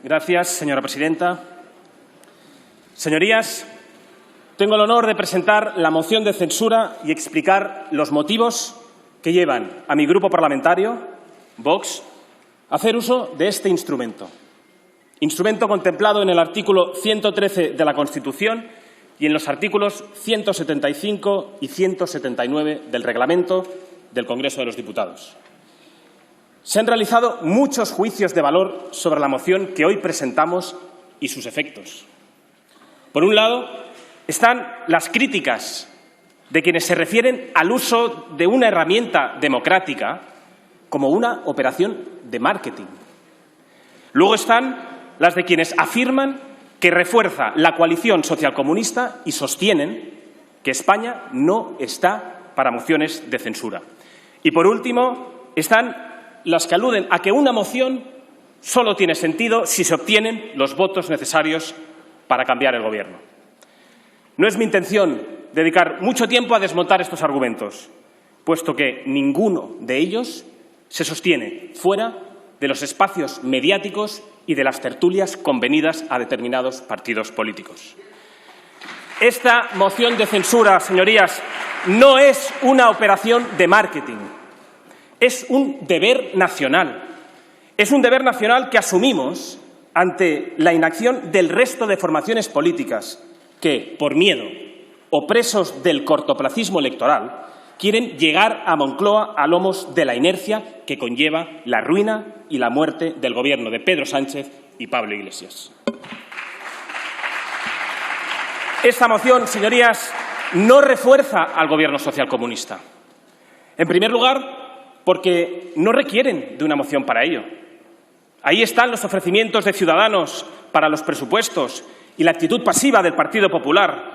Gracias, señora presidenta. Señorías, tengo el honor de presentar la moción de censura y explicar los motivos que llevan a mi grupo parlamentario, Vox, a hacer uso de este instrumento. Instrumento contemplado en el artículo 113 de la Constitución y en los artículos 175 y 179 del Reglamento del Congreso de los Diputados. Se han realizado muchos juicios de valor sobre la moción que hoy presentamos y sus efectos. Por un lado, están las críticas de quienes se refieren al uso de una herramienta democrática como una operación de marketing. Luego están las de quienes afirman que refuerza la coalición socialcomunista y sostienen que España no está para mociones de censura. Y, por último, están las que aluden a que una moción solo tiene sentido si se obtienen los votos necesarios para cambiar el Gobierno. No es mi intención dedicar mucho tiempo a desmontar estos argumentos, puesto que ninguno de ellos se sostiene fuera de los espacios mediáticos y de las tertulias convenidas a determinados partidos políticos. Esta moción de censura, señorías, no es una operación de marketing. Es un deber nacional. Es un deber nacional que asumimos ante la inacción del resto de formaciones políticas que, por miedo o presos del cortoplacismo electoral, quieren llegar a Moncloa a lomos de la inercia que conlleva la ruina y la muerte del Gobierno de Pedro Sánchez y Pablo Iglesias. Esta moción, señorías, no refuerza al Gobierno socialcomunista. En primer lugar, porque no requieren de una moción para ello. Ahí están los ofrecimientos de Ciudadanos para los presupuestos y la actitud pasiva del Partido Popular,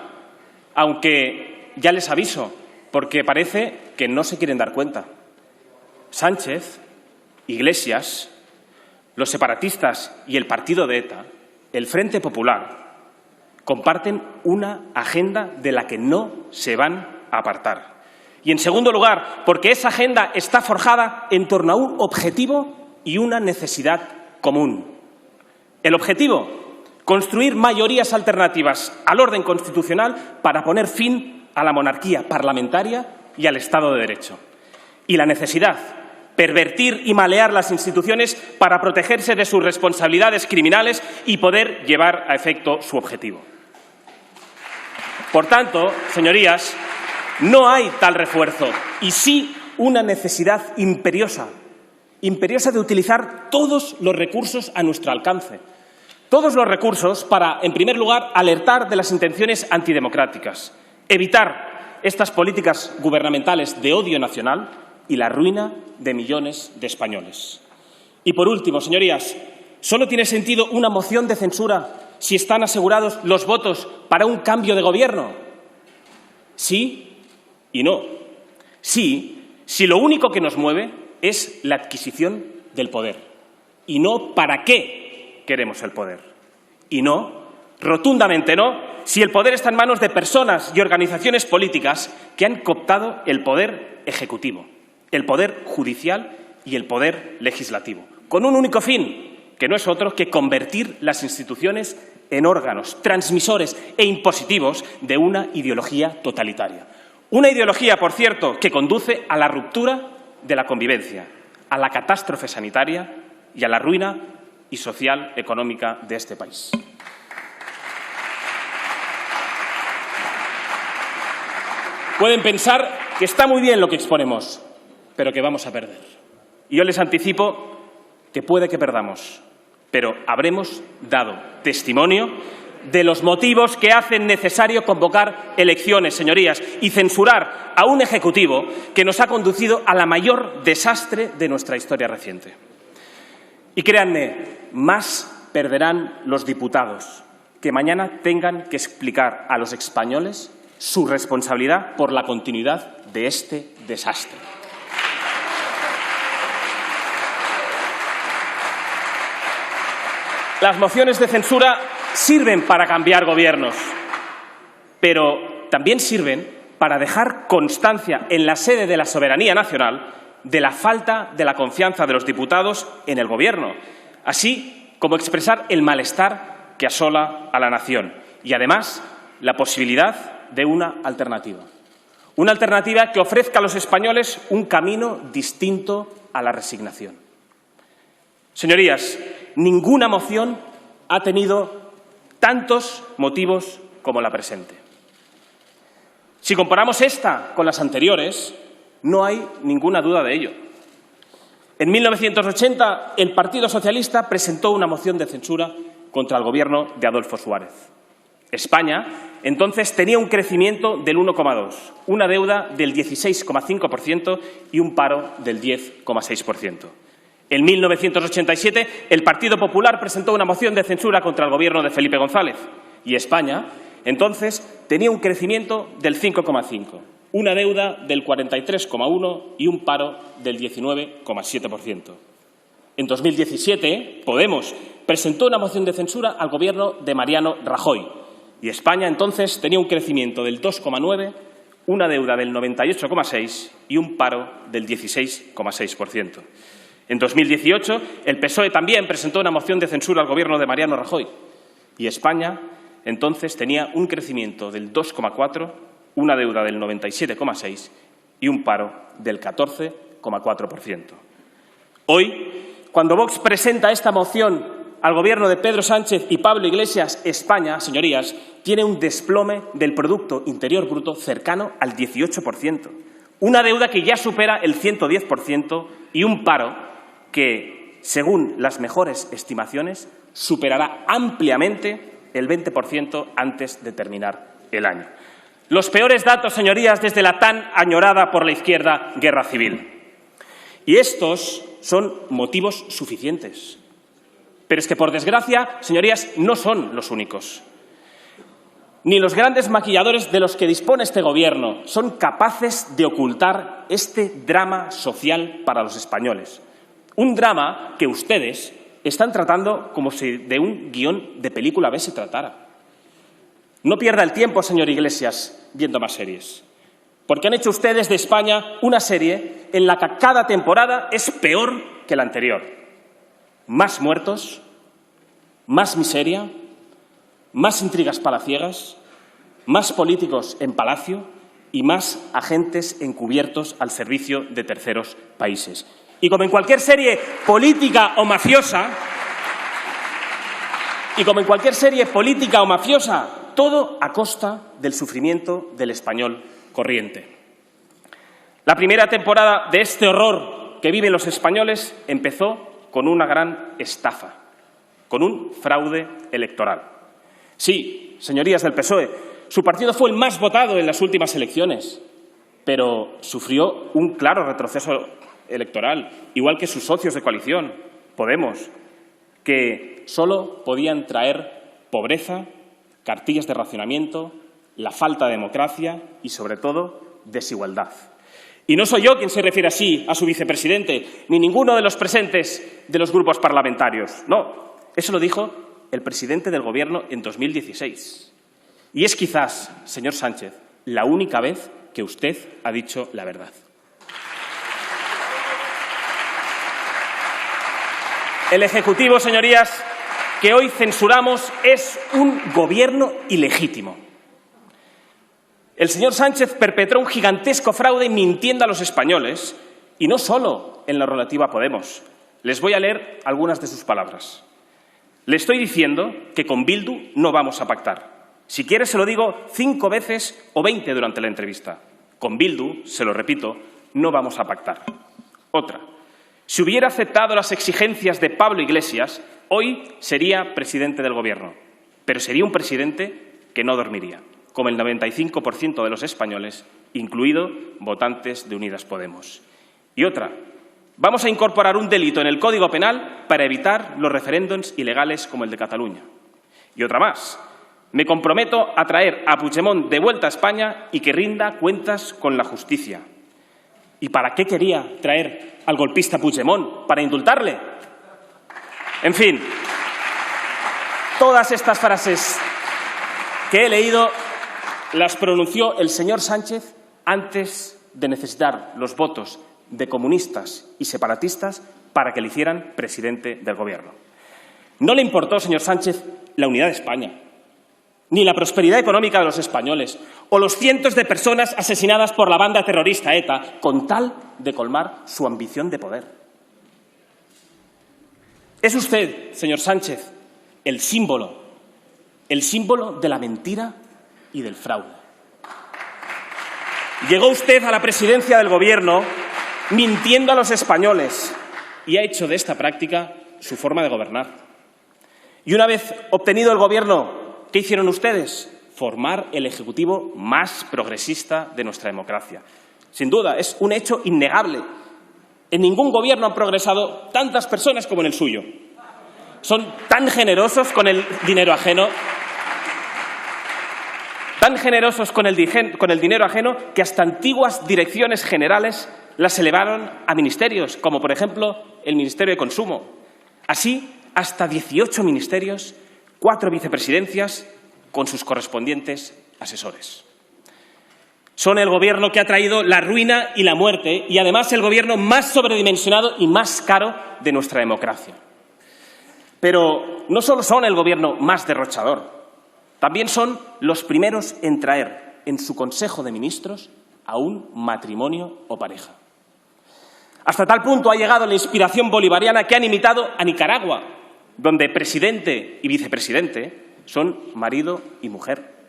aunque ya les aviso, porque parece que no se quieren dar cuenta. Sánchez, Iglesias, los separatistas y el partido de ETA, el Frente Popular, comparten una agenda de la que no se van a apartar. Y, en segundo lugar, porque esa agenda está forjada en torno a un objetivo y una necesidad común. El objetivo, construir mayorías alternativas al orden constitucional para poner fin a la monarquía parlamentaria y al Estado de Derecho. Y la necesidad, pervertir y malear las instituciones para protegerse de sus responsabilidades criminales y poder llevar a efecto su objetivo. Por tanto, señorías, no hay tal refuerzo y sí una necesidad imperiosa de utilizar todos los recursos a nuestro alcance. Todos los recursos para, en primer lugar, alertar de las intenciones antidemocráticas, evitar estas políticas gubernamentales de odio nacional y la ruina de millones de españoles. Y, por último, señorías, solo tiene sentido una moción de censura si están asegurados los votos para un cambio de gobierno. Sí y no. Sí, si lo único que nos mueve es la adquisición del poder. Y no para qué queremos el poder. Y no, rotundamente no, si el poder está en manos de personas y organizaciones políticas que han cooptado el poder ejecutivo, el poder judicial y el poder legislativo, con un único fin, que no es otro que convertir las instituciones en órganos transmisores e impositivos de una ideología totalitaria. Una ideología, por cierto, que conduce a la ruptura de la convivencia, a la catástrofe sanitaria y a la ruina y social económica de este país. Pueden pensar que está muy bien lo que exponemos, pero que vamos a perder. Y yo les anticipo que puede que perdamos, pero habremos dado testimonio de los motivos que hacen necesario convocar elecciones, señorías, y censurar a un Ejecutivo que nos ha conducido a la mayor desastre de nuestra historia reciente. Y créanme, más perderán los diputados que mañana tengan que explicar a los españoles su responsabilidad por la continuidad de este desastre. Las mociones de censura sirven para cambiar gobiernos, pero también sirven para dejar constancia en la sede de la soberanía nacional de la falta de la confianza de los diputados en el Gobierno, así como expresar el malestar que asola a la nación y, además, la posibilidad de una alternativa. Una alternativa que ofrezca a los españoles un camino distinto a la resignación. Señorías, ninguna moción ha tenido tantos motivos como la presente. Si comparamos esta con las anteriores, no hay ninguna duda de ello. En 1980, el Partido Socialista presentó una moción de censura contra el gobierno de Adolfo Suárez. España, entonces, tenía un crecimiento del 1,2%, una deuda del 16,5% y un paro del 10,6%. En 1987, el Partido Popular presentó una moción de censura contra el gobierno de Felipe González y España, entonces, tenía un crecimiento del 5,5%, una deuda del 43,1% y un paro del 19,7%. En 2017, Podemos presentó una moción de censura al gobierno de Mariano Rajoy y España, entonces, tenía un crecimiento del 2,9%, una deuda del 98,6% y un paro del 16,6%. En 2018, el PSOE también presentó una moción de censura al gobierno de Mariano Rajoy y España, entonces, tenía un crecimiento del 2,4%, una deuda del 97,6% y un paro del 14,4%. Hoy, cuando Vox presenta esta moción al gobierno de Pedro Sánchez y Pablo Iglesias, España, señorías, tiene un desplome del Producto Interior Bruto cercano al 18%, una deuda que ya supera el 110% y un paro que, según las mejores estimaciones, superará ampliamente el 20% antes de terminar el año. Los peores datos, señorías, desde la tan añorada por la izquierda guerra civil. Y estos son motivos suficientes. Pero es que, por desgracia, señorías, no son los únicos. Ni los grandes maquilladores de los que dispone este Gobierno son capaces de ocultar este drama social para los españoles. Un drama que ustedes están tratando como si de un guión de película B se tratara. No pierda el tiempo, señor Iglesias, viendo más series. Porque han hecho ustedes de España una serie en la que cada temporada es peor que la anterior. Más muertos, más miseria, más intrigas palaciegas, más políticos en palacio y más agentes encubiertos al servicio de terceros países. Y como en cualquier serie política o mafiosa, todo a costa del sufrimiento del español corriente. La primera temporada de este horror que viven los españoles empezó con una gran estafa, con un fraude electoral. Sí, señorías del PSOE, su partido fue el más votado en las últimas elecciones, pero sufrió un claro retroceso electoral, igual que sus socios de coalición, Podemos, que solo podían traer pobreza, cartillas de racionamiento, la falta de democracia y, sobre todo, desigualdad. Y no soy yo quien se refiere así a su vicepresidente, ni ninguno de los presentes de los grupos parlamentarios. No, eso lo dijo el presidente del Gobierno en 2016. Y es quizás, señor Sánchez, la única vez que usted ha dicho la verdad. El Ejecutivo, señorías, que hoy censuramos es un gobierno ilegítimo. El señor Sánchez perpetró un gigantesco fraude mintiendo a los españoles, y no solo en lo relativo a Podemos. Les voy a leer algunas de sus palabras. Le estoy diciendo que con Bildu no vamos a pactar. Si quiere se lo digo 5 veces o 20 durante la entrevista. Con Bildu, se lo repito, no vamos a pactar. Otra. Si hubiera aceptado las exigencias de Pablo Iglesias, hoy sería presidente del Gobierno. Pero sería un presidente que no dormiría, como el 95% de los españoles, incluido votantes de Unidas Podemos. Y otra. Vamos a incorporar un delito en el Código Penal para evitar los referéndums ilegales como el de Cataluña. Y otra más. Me comprometo a traer a Puigdemont de vuelta a España y que rinda cuentas con la justicia. ¿Y para qué quería traer al golpista Puigdemont? ¿Para indultarle? En fin, todas estas frases que he leído las pronunció el señor Sánchez antes de necesitar los votos de comunistas y separatistas para que le hicieran presidente del Gobierno. No le importó, señor Sánchez, la unidad de España, ni la prosperidad económica de los españoles, o los cientos de personas asesinadas por la banda terrorista ETA, con tal de colmar su ambición de poder. Es usted, señor Sánchez, el símbolo de la mentira y del fraude. Llegó usted a la presidencia del Gobierno mintiendo a los españoles y ha hecho de esta práctica su forma de gobernar. Y una vez obtenido el Gobierno, ¿qué hicieron ustedes? Formar el Ejecutivo más progresista de nuestra democracia. Sin duda, es un hecho innegable. En ningún gobierno han progresado tantas personas como en el suyo. Son tan generosos con el dinero ajeno, que hasta antiguas direcciones generales las elevaron a ministerios, como por ejemplo el Ministerio de Consumo. Así, hasta 18 ministerios, 4 vicepresidencias con sus correspondientes asesores. Son el gobierno que ha traído la ruina y la muerte y además el gobierno más sobredimensionado y más caro de nuestra democracia. Pero no solo son el gobierno más derrochador, también son los primeros en traer en su Consejo de Ministros a un matrimonio o pareja. Hasta tal punto ha llegado la inspiración bolivariana que han imitado a Nicaragua, donde presidente y vicepresidente son marido y mujer.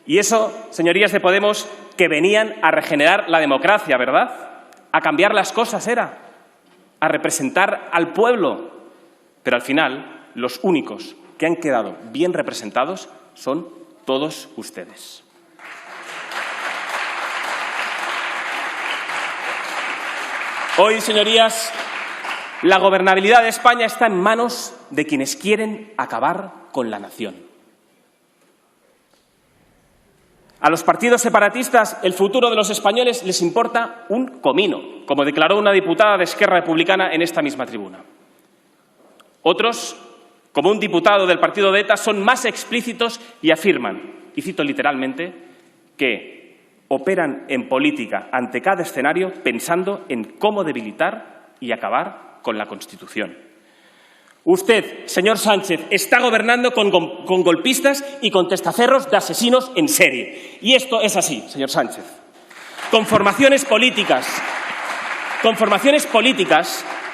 Y eso, señorías de Podemos, que venían a regenerar la democracia, ¿verdad? A cambiar las cosas era, a representar al pueblo. Pero al final, los únicos que han quedado bien representados son todos ustedes. Hoy, señorías, la gobernabilidad de España está en manos de quienes quieren acabar con la nación. A los partidos separatistas el futuro de los españoles les importa un comino, como declaró una diputada de Esquerra Republicana en esta misma tribuna. Otros, como un diputado del partido de ETA, son más explícitos y afirman, y cito literalmente, que operan en política ante cada escenario pensando en cómo debilitar y acabar con la Constitución. Usted, señor Sánchez, está gobernando con golpistas y con testaferros de asesinos en serie. Y esto es así, señor Sánchez. Con formaciones políticas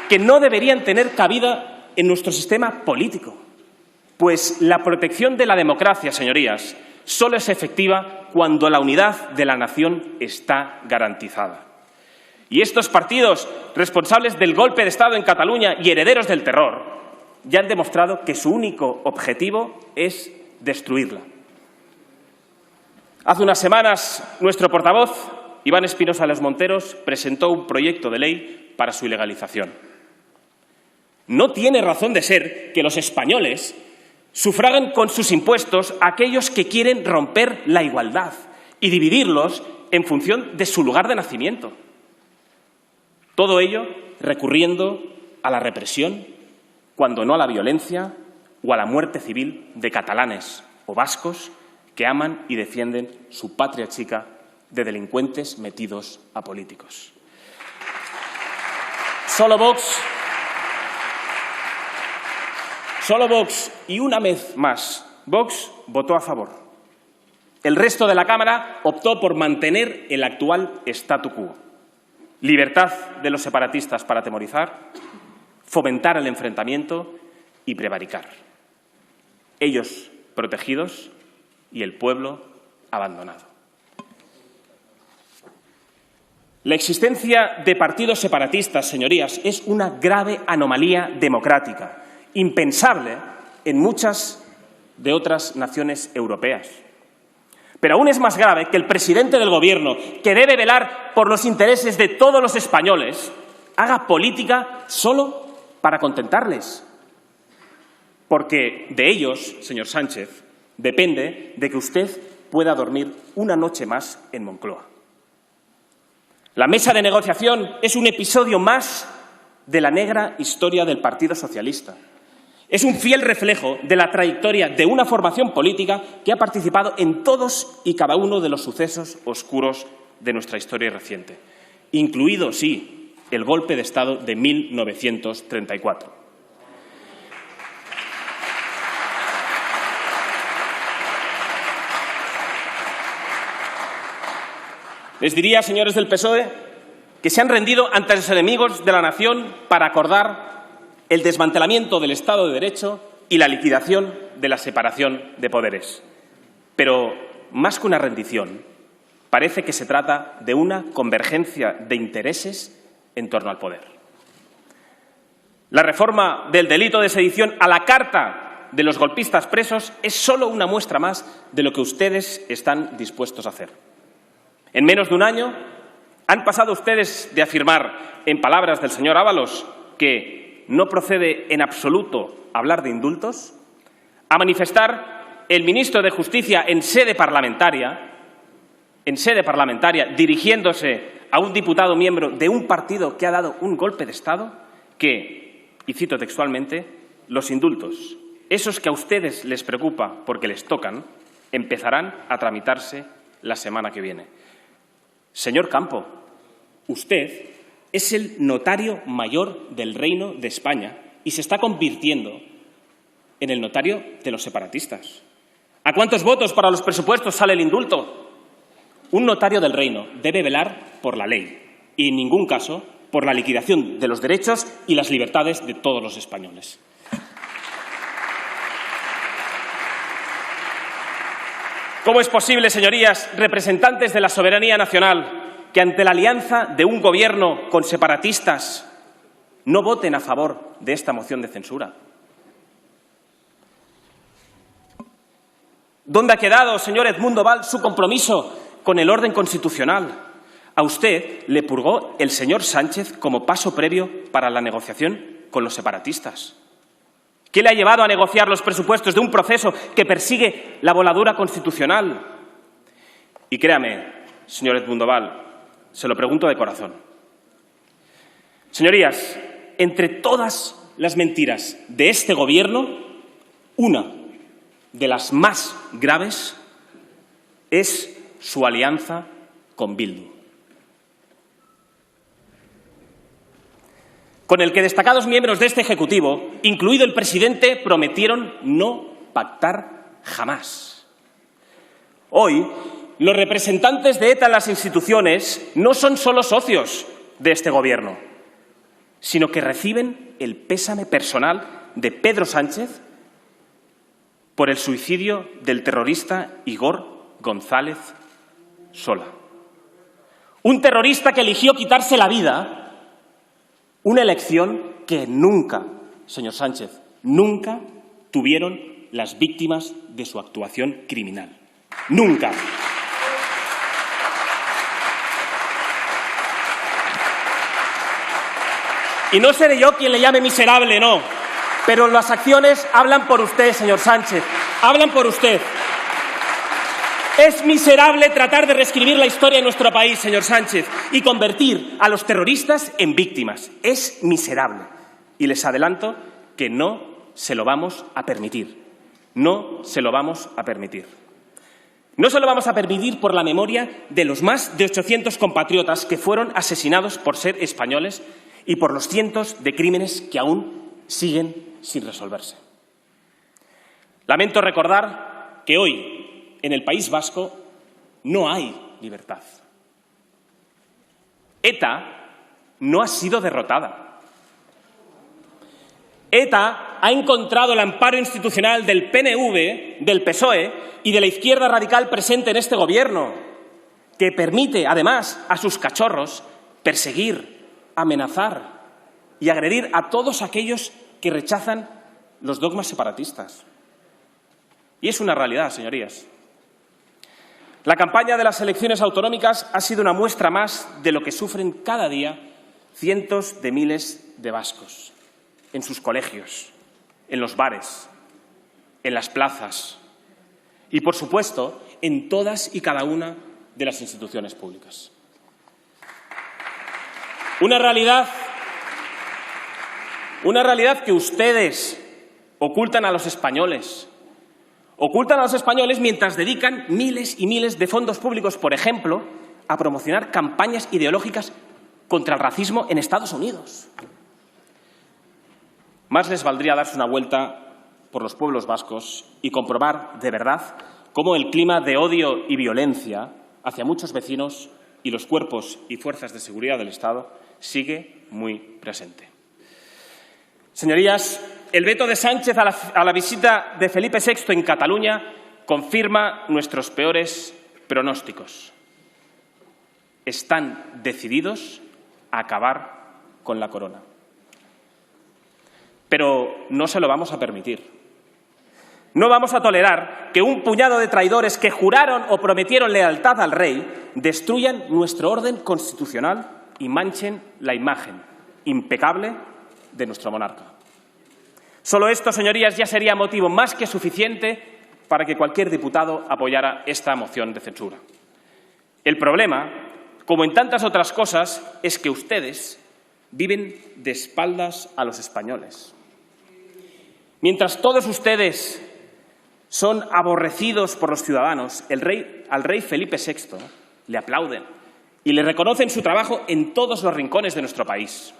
que no deberían tener cabida en nuestro sistema político. Pues la protección de la democracia, señorías, solo es efectiva cuando la unidad de la nación está garantizada. Y estos partidos responsables del golpe de Estado en Cataluña y herederos del terror ya han demostrado que su único objetivo es destruirla. Hace unas semanas, nuestro portavoz, Iván Espinosa Los Monteros, presentó un proyecto de ley para su ilegalización. No tiene razón de ser que los españoles sufraguen con sus impuestos a aquellos que quieren romper la igualdad y dividirlos en función de su lugar de nacimiento. Todo ello recurriendo a la represión, cuando no a la violencia o a la muerte civil de catalanes o vascos que aman y defienden su patria chica de delincuentes metidos a políticos. Solo Vox y una vez más Vox votó a favor. El resto de la Cámara optó por mantener el actual statu quo. Libertad de los separatistas para atemorizar, fomentar el enfrentamiento y prevaricar. Ellos protegidos y el pueblo abandonado. La existencia de partidos separatistas, señorías, es una grave anomalía democrática, impensable en muchas de otras naciones europeas. Pero aún es más grave que el presidente del Gobierno, que debe velar por los intereses de todos los españoles, haga política solo para contentarles. Porque de ellos, señor Sánchez, depende de que usted pueda dormir una noche más en Moncloa. La mesa de negociación es un episodio más de la negra historia del Partido Socialista. Es un fiel reflejo de la trayectoria de una formación política que ha participado en todos y cada uno de los sucesos oscuros de nuestra historia reciente, incluido, sí, el golpe de Estado de 1934. Les diría, señores del PSOE, que se han rendido ante los enemigos de la nación para acordar el desmantelamiento del Estado de Derecho y la liquidación de la separación de poderes. Pero, más que una rendición, parece que se trata de una convergencia de intereses en torno al poder. La reforma del delito de sedición a la carta de los golpistas presos es solo una muestra más de lo que ustedes están dispuestos a hacer. En menos de un año han pasado ustedes de afirmar, en palabras del señor Ábalos, que no procede en absoluto hablar de indultos, a manifestar el ministro de Justicia en sede parlamentaria, dirigiéndose a un diputado miembro de un partido que ha dado un golpe de Estado, que, y cito textualmente, los indultos, esos que a ustedes les preocupa porque les tocan, empezarán a tramitarse la semana que viene. Señor Campo, usted es el notario mayor del Reino de España y se está convirtiendo en el notario de los separatistas. ¿A cuántos votos para los presupuestos sale el indulto? Un notario del Reino debe velar por la ley y, en ningún caso, por la liquidación de los derechos y las libertades de todos los españoles. ¿Cómo es posible, señorías, representantes de la soberanía nacional, que ante la alianza de un gobierno con separatistas no voten a favor de esta moción de censura? ¿Dónde ha quedado, señor Edmundo Val, su compromiso con el orden constitucional? A usted le purgó el señor Sánchez como paso previo para la negociación con los separatistas. ¿Qué le ha llevado a negociar los presupuestos de un proceso que persigue la voladura constitucional? Y créame, señor Edmundo Val, se lo pregunto de corazón. Señorías, entre todas las mentiras de este Gobierno, una de las más graves es su alianza con Bildu, con el que destacados miembros de este Ejecutivo, incluido el presidente, prometieron no pactar jamás. Hoy, los representantes de ETA en las instituciones no son solo socios de este Gobierno, sino que reciben el pésame personal de Pedro Sánchez por el suicidio del terrorista Igor González Sola. Un terrorista que eligió quitarse la vida, una elección que nunca, señor Sánchez, nunca tuvieron las víctimas de su actuación criminal. Nunca. Y no seré yo quien le llame miserable, no. Pero las acciones hablan por usted, señor Sánchez. Hablan por usted. Es miserable tratar de reescribir la historia de nuestro país, señor Sánchez, y convertir a los terroristas en víctimas. Es miserable. Y les adelanto que no se lo vamos a permitir. No se lo vamos a permitir. No se lo vamos a permitir por la memoria de los más de 800 compatriotas que fueron asesinados por ser españoles y por los cientos de crímenes que aún siguen sin resolverse. Lamento recordar que hoy, en el País Vasco, no hay libertad. ETA no ha sido derrotada. ETA ha encontrado el amparo institucional del PNV, del PSOE y de la izquierda radical presente en este Gobierno, que permite, además, a sus cachorros perseguir, amenazar y agredir a todos aquellos que rechazan los dogmas separatistas. Y es una realidad, señorías. La campaña de las elecciones autonómicas ha sido una muestra más de lo que sufren cada día cientos de miles de vascos en sus colegios, en los bares, en las plazas y, por supuesto, en todas y cada una de las instituciones públicas. Una realidad que ustedes ocultan a los españoles. Ocultan a los españoles mientras dedican miles y miles de fondos públicos, por ejemplo, a promocionar campañas ideológicas contra el racismo en Estados Unidos. Más les valdría darse una vuelta por los pueblos vascos y comprobar de verdad cómo el clima de odio y violencia hacia muchos vecinos y los cuerpos y fuerzas de seguridad del Estado sigue muy presente. Señorías, el veto de Sánchez a la visita de Felipe VI en Cataluña confirma nuestros peores pronósticos. Están decididos a acabar con la corona. Pero no se lo vamos a permitir. No vamos a tolerar que un puñado de traidores que juraron o prometieron lealtad al rey destruyan nuestro orden constitucional y manchen la imagen impecable de nuestro monarca. Solo esto, señorías, ya sería motivo más que suficiente para que cualquier diputado apoyara esta moción de censura. El problema, como en tantas otras cosas, es que ustedes viven de espaldas a los españoles. Mientras todos ustedes son aborrecidos por los ciudadanos, al rey Felipe VI le aplauden y le reconocen su trabajo en todos los rincones de nuestro país.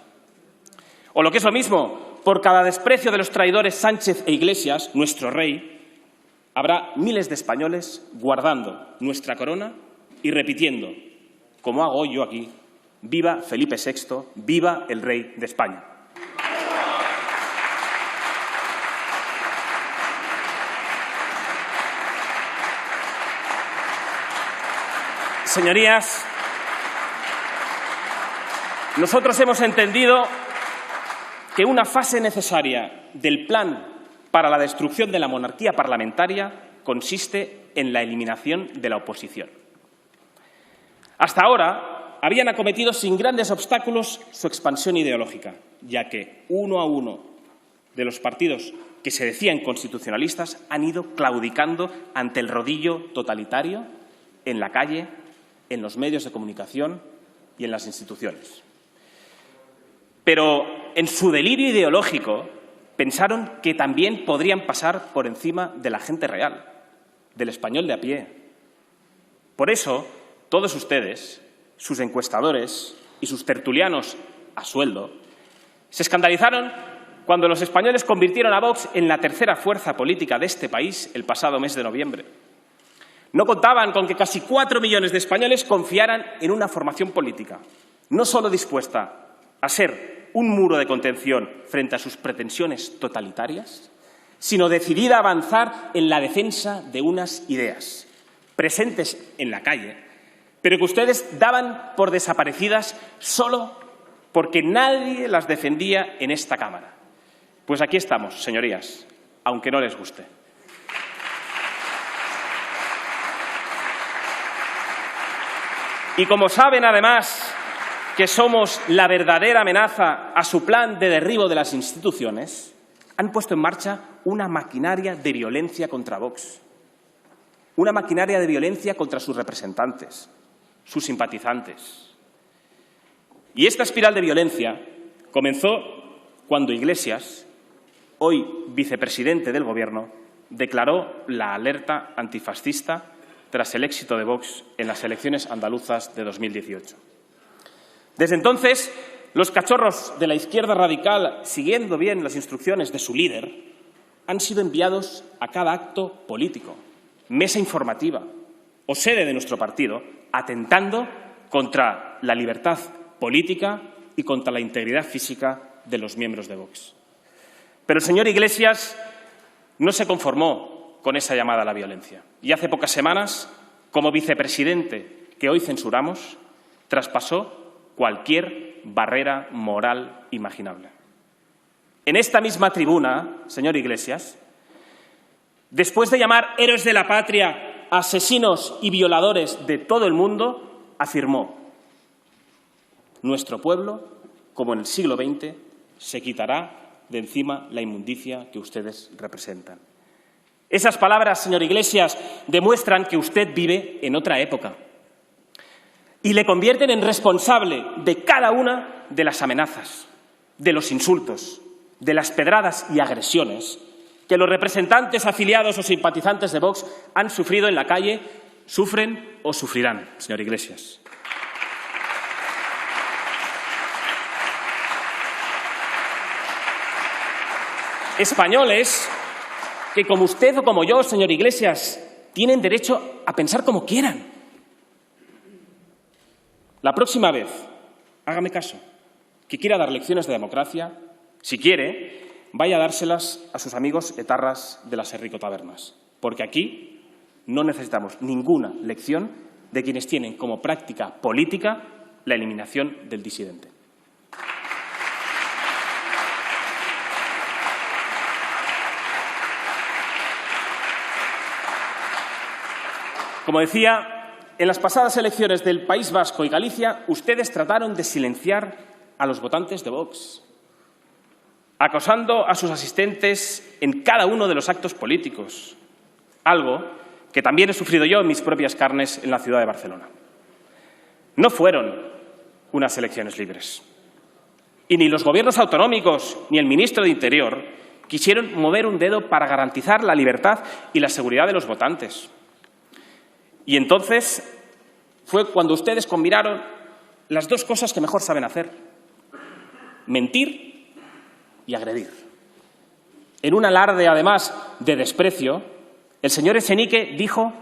O lo que es lo mismo, por cada desprecio de los traidores Sánchez e Iglesias, nuestro rey, habrá miles de españoles guardando nuestra corona y repitiendo, como hago yo aquí, viva Felipe VI, viva el rey de España. Señorías, nosotros hemos entendido que una fase necesaria del plan para la destrucción de la monarquía parlamentaria consiste en la eliminación de la oposición. Hasta ahora habían acometido sin grandes obstáculos su expansión ideológica, ya que uno a uno de los partidos que se decían constitucionalistas han ido claudicando ante el rodillo totalitario en la calle, en los medios de comunicación y en las instituciones. Pero en su delirio ideológico pensaron que también podrían pasar por encima de la gente real, del español de a pie. Por eso, todos ustedes, sus encuestadores y sus tertulianos a sueldo, se escandalizaron cuando los españoles convirtieron a Vox en la tercera fuerza política de este país el pasado mes de noviembre. No contaban con que casi 4 millones de españoles confiaran en una formación política, no solo dispuesta a ser un muro de contención frente a sus pretensiones totalitarias, sino decidida a avanzar en la defensa de unas ideas, presentes en la calle, pero que ustedes daban por desaparecidas solo porque nadie las defendía en esta Cámara. Pues aquí estamos, señorías, aunque no les guste. Y como saben, además, que somos la verdadera amenaza a su plan de derribo de las instituciones, han puesto en marcha una maquinaria de violencia contra Vox. Una maquinaria de violencia contra sus representantes, sus simpatizantes. Y esta espiral de violencia comenzó cuando Iglesias, hoy vicepresidente del Gobierno, declaró la alerta antifascista tras el éxito de Vox en las elecciones andaluzas de 2018. Desde entonces, los cachorros de la izquierda radical, siguiendo bien las instrucciones de su líder, han sido enviados a cada acto político, mesa informativa o sede de nuestro partido, atentando contra la libertad política y contra la integridad física de los miembros de Vox. Pero el señor Iglesias no se conformó con esa llamada a la violencia. Y hace pocas semanas, como vicepresidente que hoy censuramos, traspasó cualquier barrera moral imaginable. En esta misma tribuna, señor Iglesias, después de llamar héroes de la patria a asesinos y violadores de todo el mundo, afirmó: nuestro pueblo, como en el siglo XX, se quitará de encima la inmundicia que ustedes representan. Esas palabras, señor Iglesias, demuestran que usted vive en otra época y le convierten en responsable de cada una de las amenazas, de los insultos, de las pedradas y agresiones que los representantes afiliados o simpatizantes de Vox han sufrido en la calle, sufren o sufrirán, señor Iglesias. Españoles que, como usted o como yo, señor Iglesias, tienen derecho a pensar como quieran. La próxima vez, hágame caso, que quiera dar lecciones de democracia, si quiere, vaya a dárselas a sus amigos etarras de las Herrico Tabernas, porque aquí no necesitamos ninguna lección de quienes tienen como práctica política la eliminación del disidente. Como decía, en las pasadas elecciones del País Vasco y Galicia, ustedes trataron de silenciar a los votantes de Vox, acosando a sus asistentes en cada uno de los actos políticos, algo que también he sufrido yo en mis propias carnes en la ciudad de Barcelona. No fueron unas elecciones libres. Y ni los gobiernos autonómicos ni el ministro de Interior quisieron mover un dedo para garantizar la libertad y la seguridad de los votantes. Y entonces fue cuando ustedes combinaron las dos cosas que mejor saben hacer: mentir y agredir. En un alarde, además, de desprecio, el señor Echenique dijo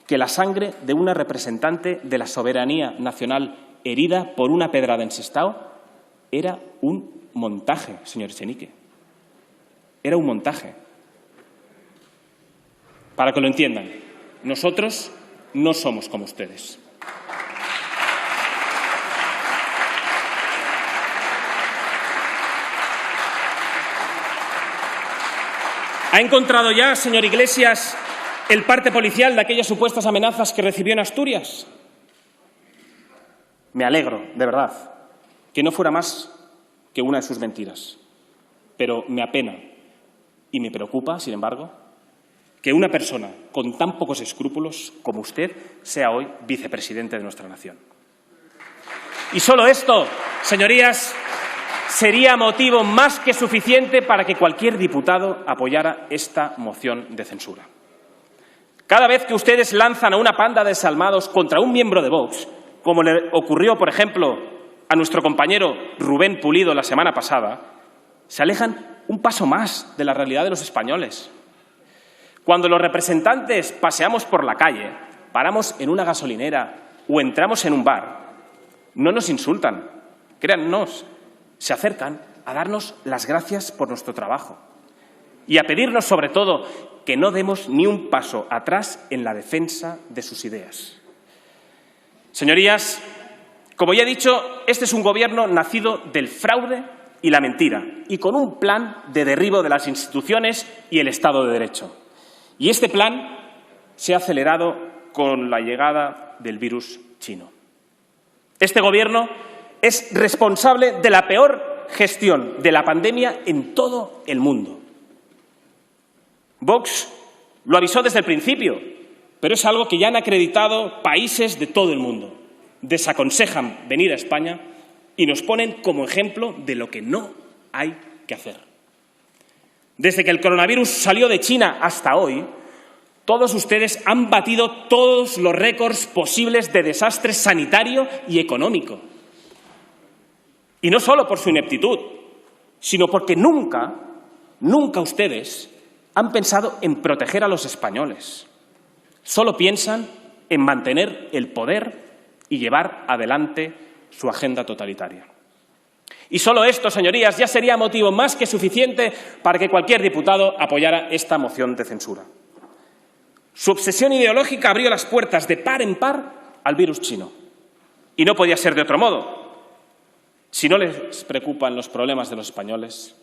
que la sangre de una representante de la soberanía nacional herida por una pedrada en Sestao era un montaje, señor Echenique. Era un montaje. Para que lo entiendan, nosotros no somos como ustedes. ¿Ha encontrado ya, señor Iglesias, el parte policial de aquellas supuestas amenazas que recibió en Asturias? Me alegro, de verdad, que no fuera más que una de sus mentiras. Pero me apena y me preocupa, sin embargo, que una persona con tan pocos escrúpulos como usted sea hoy vicepresidente de nuestra nación. Y solo esto, señorías, sería motivo más que suficiente para que cualquier diputado apoyara esta moción de censura. Cada vez que ustedes lanzan a una panda de desalmados contra un miembro de Vox, como le ocurrió, por ejemplo, a nuestro compañero Rubén Pulido la semana pasada, se alejan un paso más de la realidad de los españoles. Cuando los representantes paseamos por la calle, paramos en una gasolinera o entramos en un bar, no nos insultan, créannos, se acercan a darnos las gracias por nuestro trabajo y a pedirnos, sobre todo, que no demos ni un paso atrás en la defensa de sus ideas. Señorías, como ya he dicho, este es un gobierno nacido del fraude y la mentira y con un plan de derribo de las instituciones y el Estado de Derecho. Y este plan se ha acelerado con la llegada del virus chino. Este gobierno es responsable de la peor gestión de la pandemia en todo el mundo. Vox lo avisó desde el principio, pero es algo que ya han acreditado países de todo el mundo. Desaconsejan venir a España y nos ponen como ejemplo de lo que no hay que hacer. Desde que el coronavirus salió de China hasta hoy, todos ustedes han batido todos los récords posibles de desastre sanitario y económico. Y no solo por su ineptitud, sino porque nunca ustedes han pensado en proteger a los españoles. Solo piensan en mantener el poder y llevar adelante su agenda totalitaria. Y solo esto, señorías, ya sería motivo más que suficiente para que cualquier diputado apoyara esta moción de censura. Su obsesión ideológica abrió las puertas de par en par al virus chino. Y no podía ser de otro modo. Si no les preocupan los problemas de los españoles,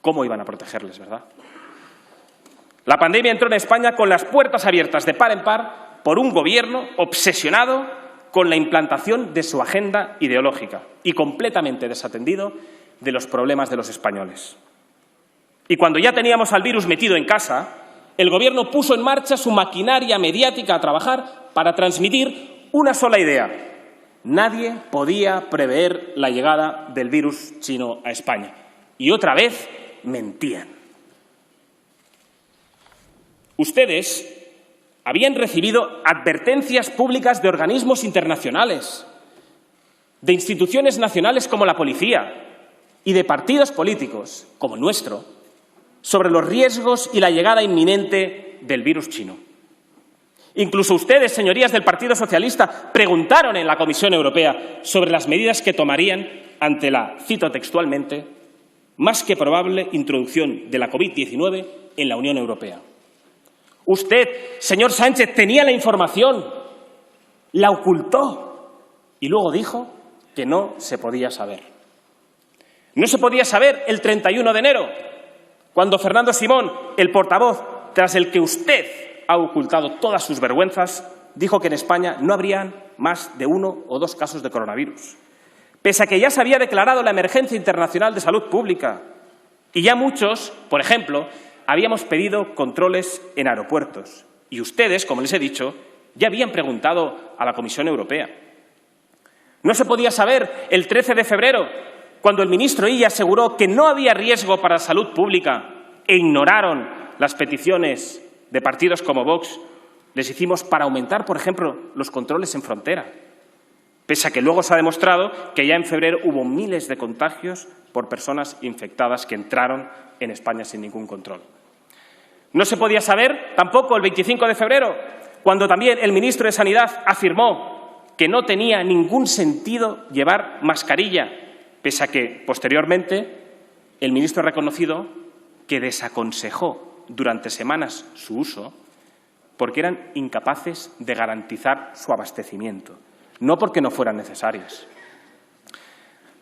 ¿cómo iban a protegerles, verdad? La pandemia entró en España con las puertas abiertas de par en par por un gobierno obsesionado con la implantación de su agenda ideológica y completamente desatendido de los problemas de los españoles. Y cuando ya teníamos al virus metido en casa, el gobierno puso en marcha su maquinaria mediática a trabajar para transmitir una sola idea: nadie podía prever la llegada del virus chino a España. Y otra vez mentían. Ustedes habían recibido advertencias públicas de organismos internacionales, de instituciones nacionales como la policía y de partidos políticos como el nuestro sobre los riesgos y la llegada inminente del virus chino. Incluso ustedes, señorías del Partido Socialista, preguntaron en la Comisión Europea sobre las medidas que tomarían ante la, cito textualmente, más que probable introducción de la COVID-19 en la Unión Europea. Usted, señor Sánchez, tenía la información, la ocultó y luego dijo que no se podía saber. No se podía saber el 31 de enero, cuando Fernando Simón, el portavoz tras el que usted ha ocultado todas sus vergüenzas, dijo que en España no habrían más de 1 o 2 casos de coronavirus. Pese a que ya se había declarado la emergencia internacional de salud pública y ya muchos, por ejemplo, habíamos pedido controles en aeropuertos. Y ustedes, como les he dicho, ya habían preguntado a la Comisión Europea. No se podía saber el 13 de febrero, cuando el ministro Illa aseguró que no había riesgo para la salud pública e ignoraron las peticiones de partidos como Vox, les hicimos para aumentar, por ejemplo, los controles en frontera. Pese a que luego se ha demostrado que ya en febrero hubo miles de contagios por personas infectadas que entraron en España sin ningún control. No se podía saber tampoco el 25 de febrero, cuando también el ministro de Sanidad afirmó que no tenía ningún sentido llevar mascarilla, pese a que, posteriormente, el ministro ha reconocido que desaconsejó durante semanas su uso porque eran incapaces de garantizar su abastecimiento, no porque no fueran necesarias.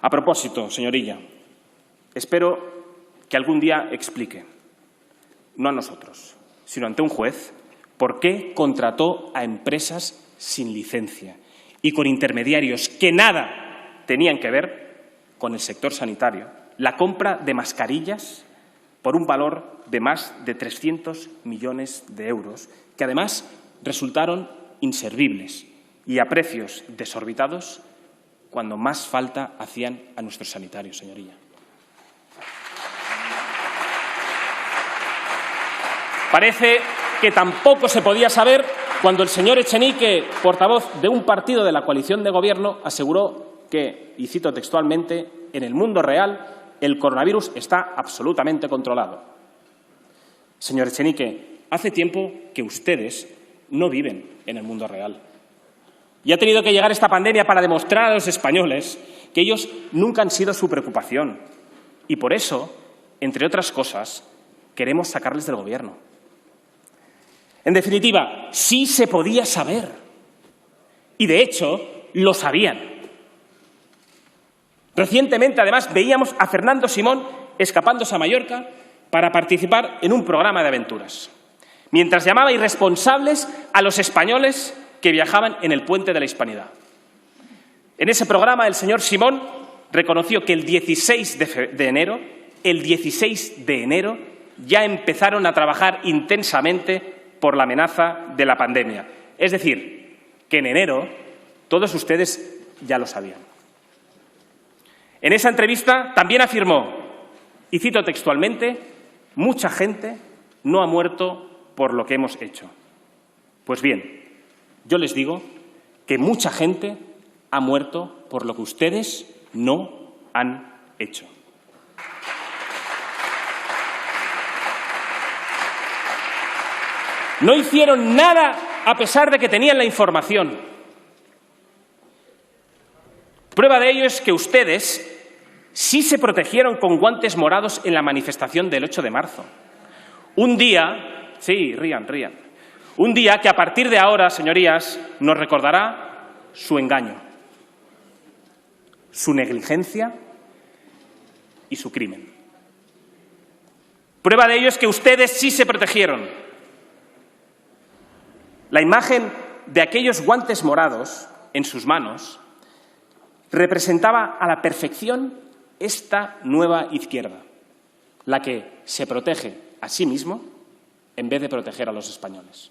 A propósito, señor Illa, espero que algún día explique, no a nosotros, sino ante un juez, por qué contrató a empresas sin licencia y con intermediarios que nada tenían que ver con el sector sanitario la compra de mascarillas por un valor de más de 300 millones de euros, que además resultaron inservibles y a precios desorbitados cuando más falta hacían a nuestros sanitarios, señoría. Parece que tampoco se podía saber cuando el señor Echenique, portavoz de un partido de la coalición de gobierno, aseguró que, y cito textualmente, en el mundo real el coronavirus está absolutamente controlado. Señor Echenique, hace tiempo que ustedes no viven en el mundo real. Y ha tenido que llegar esta pandemia para demostrar a los españoles que ellos nunca han sido su preocupación. Y por eso, entre otras cosas, queremos sacarles del gobierno. En definitiva, sí se podía saber. Y de hecho, lo sabían. Recientemente, además, veíamos a Fernando Simón escapándose a Mallorca para participar en un programa de aventuras, mientras llamaba irresponsables a los españoles que viajaban en el puente de la Hispanidad. En ese programa, el señor Simón reconoció que el 16 de enero ya empezaron a trabajar intensamente por la amenaza de la pandemia. Es decir, que en enero todos ustedes ya lo sabían. En esa entrevista también afirmó, y cito textualmente, mucha gente no ha muerto por lo que hemos hecho. Pues bien, yo les digo que mucha gente ha muerto por lo que ustedes no han hecho. No hicieron nada a pesar de que tenían la información. Prueba de ello es que ustedes sí se protegieron con guantes morados en la manifestación del 8 de marzo. Un día, sí, rían, un día que a partir de ahora, señorías, nos recordará su engaño, su negligencia y su crimen. Prueba de ello es que ustedes sí se protegieron. La imagen de aquellos guantes morados en sus manos representaba a la perfección esta nueva izquierda, la que se protege a sí mismo en vez de proteger a los españoles.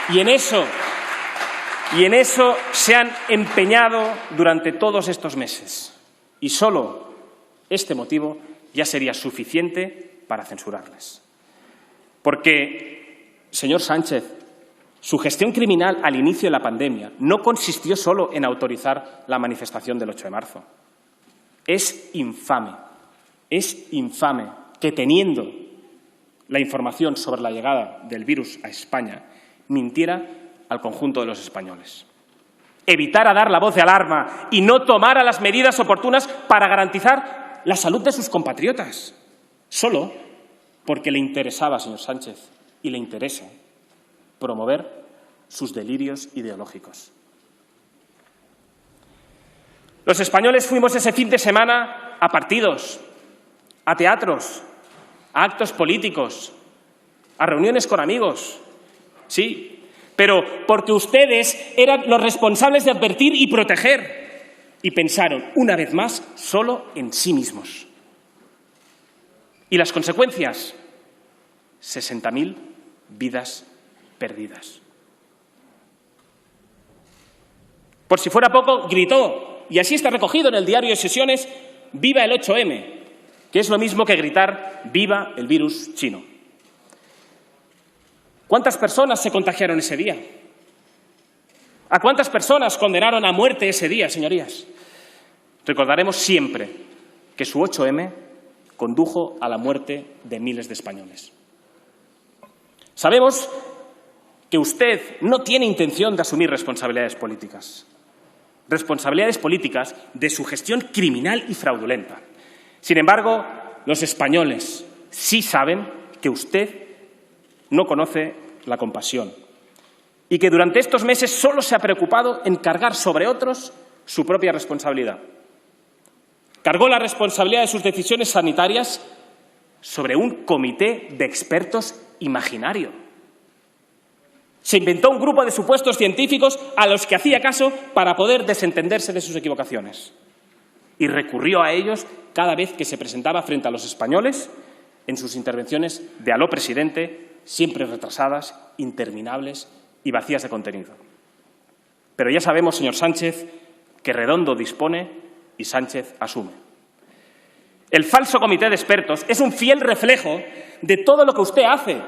Y en eso se han empeñado durante todos estos meses. Y solo este motivo ya sería suficiente para censurarles. Porque, señor Sánchez, su gestión criminal al inicio de la pandemia no consistió solo en autorizar la manifestación del 8 de marzo. Es infame que teniendo la información sobre la llegada del virus a España, mintiera al conjunto de los españoles. Evitara dar la voz de alarma y no tomara las medidas oportunas para garantizar la salud de sus compatriotas, solo porque le interesaba, señor Sánchez, y le interesa promover sus delirios ideológicos. Los españoles fuimos ese fin de semana a partidos, a teatros, a actos políticos, a reuniones con amigos, sí, pero porque ustedes eran los responsables de advertir y proteger y pensaron, una vez más, solo en sí mismos. ¿Y las consecuencias? 60.000 vidas perdidas. Por si fuera poco, gritó, y así está recogido en el diario de sesiones, «Viva el 8M», que es lo mismo que gritar «Viva el virus chino». ¿Cuántas personas se contagiaron ese día? ¿A cuántas personas condenaron a muerte ese día, señorías? Recordaremos siempre que su 8M condujo a la muerte de miles de españoles. Sabemos que usted no tiene intención de asumir responsabilidades políticas de su gestión criminal y fraudulenta. Sin embargo, los españoles sí saben que usted no conoce la compasión y que durante estos meses solo se ha preocupado en cargar sobre otros su propia responsabilidad. Cargó la responsabilidad de sus decisiones sanitarias sobre un comité de expertos imaginario. Se inventó un grupo de supuestos científicos a los que hacía caso para poder desentenderse de sus equivocaciones. Y recurrió a ellos cada vez que se presentaba frente a los españoles en sus intervenciones de «Aló, presidente», siempre retrasadas, interminables y vacías de contenido. Pero ya sabemos, señor Sánchez, que Redondo dispone y Sánchez asume. El falso comité de expertos es un fiel reflejo de todo lo que usted hace,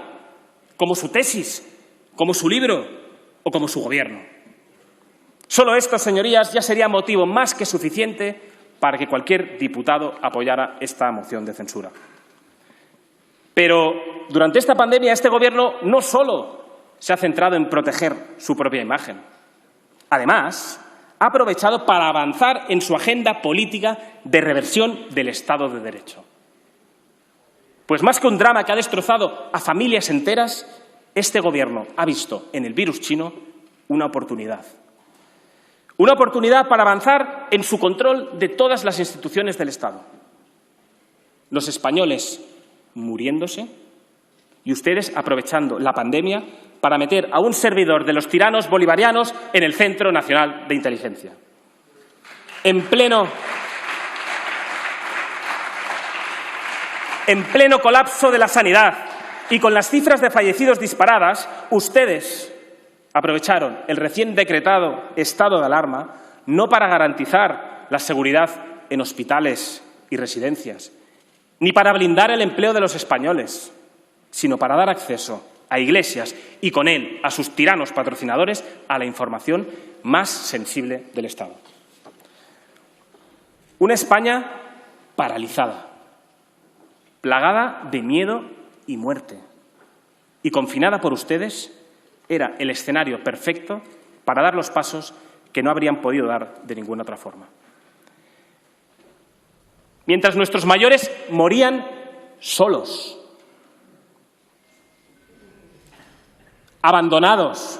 como su tesis, como su libro o como su gobierno. Solo esto, señorías, ya sería motivo más que suficiente para que cualquier diputado apoyara esta moción de censura. Pero durante esta pandemia este Gobierno no solo se ha centrado en proteger su propia imagen. Además, ha aprovechado para avanzar en su agenda política de reversión del Estado de Derecho. Pues más que un drama que ha destrozado a familias enteras, este Gobierno ha visto en el virus chino una oportunidad. Una oportunidad para avanzar en su control de todas las instituciones del Estado. Los españoles muriéndose y ustedes aprovechando la pandemia para meter a un servidor de los tiranos bolivarianos en el Centro Nacional de Inteligencia. En pleno colapso de la sanidad y con las cifras de fallecidos disparadas, ustedes aprovecharon el recién decretado estado de alarma no para garantizar la seguridad en hospitales y residencias, ni para blindar el empleo de los españoles, sino para dar acceso a Iglesias y con él a sus tiranos patrocinadores a la información más sensible del Estado. Una España paralizada, plagada de miedo y muerte, y confinada por ustedes, era el escenario perfecto para dar los pasos que no habrían podido dar de ninguna otra forma. Mientras nuestros mayores morían solos, abandonados,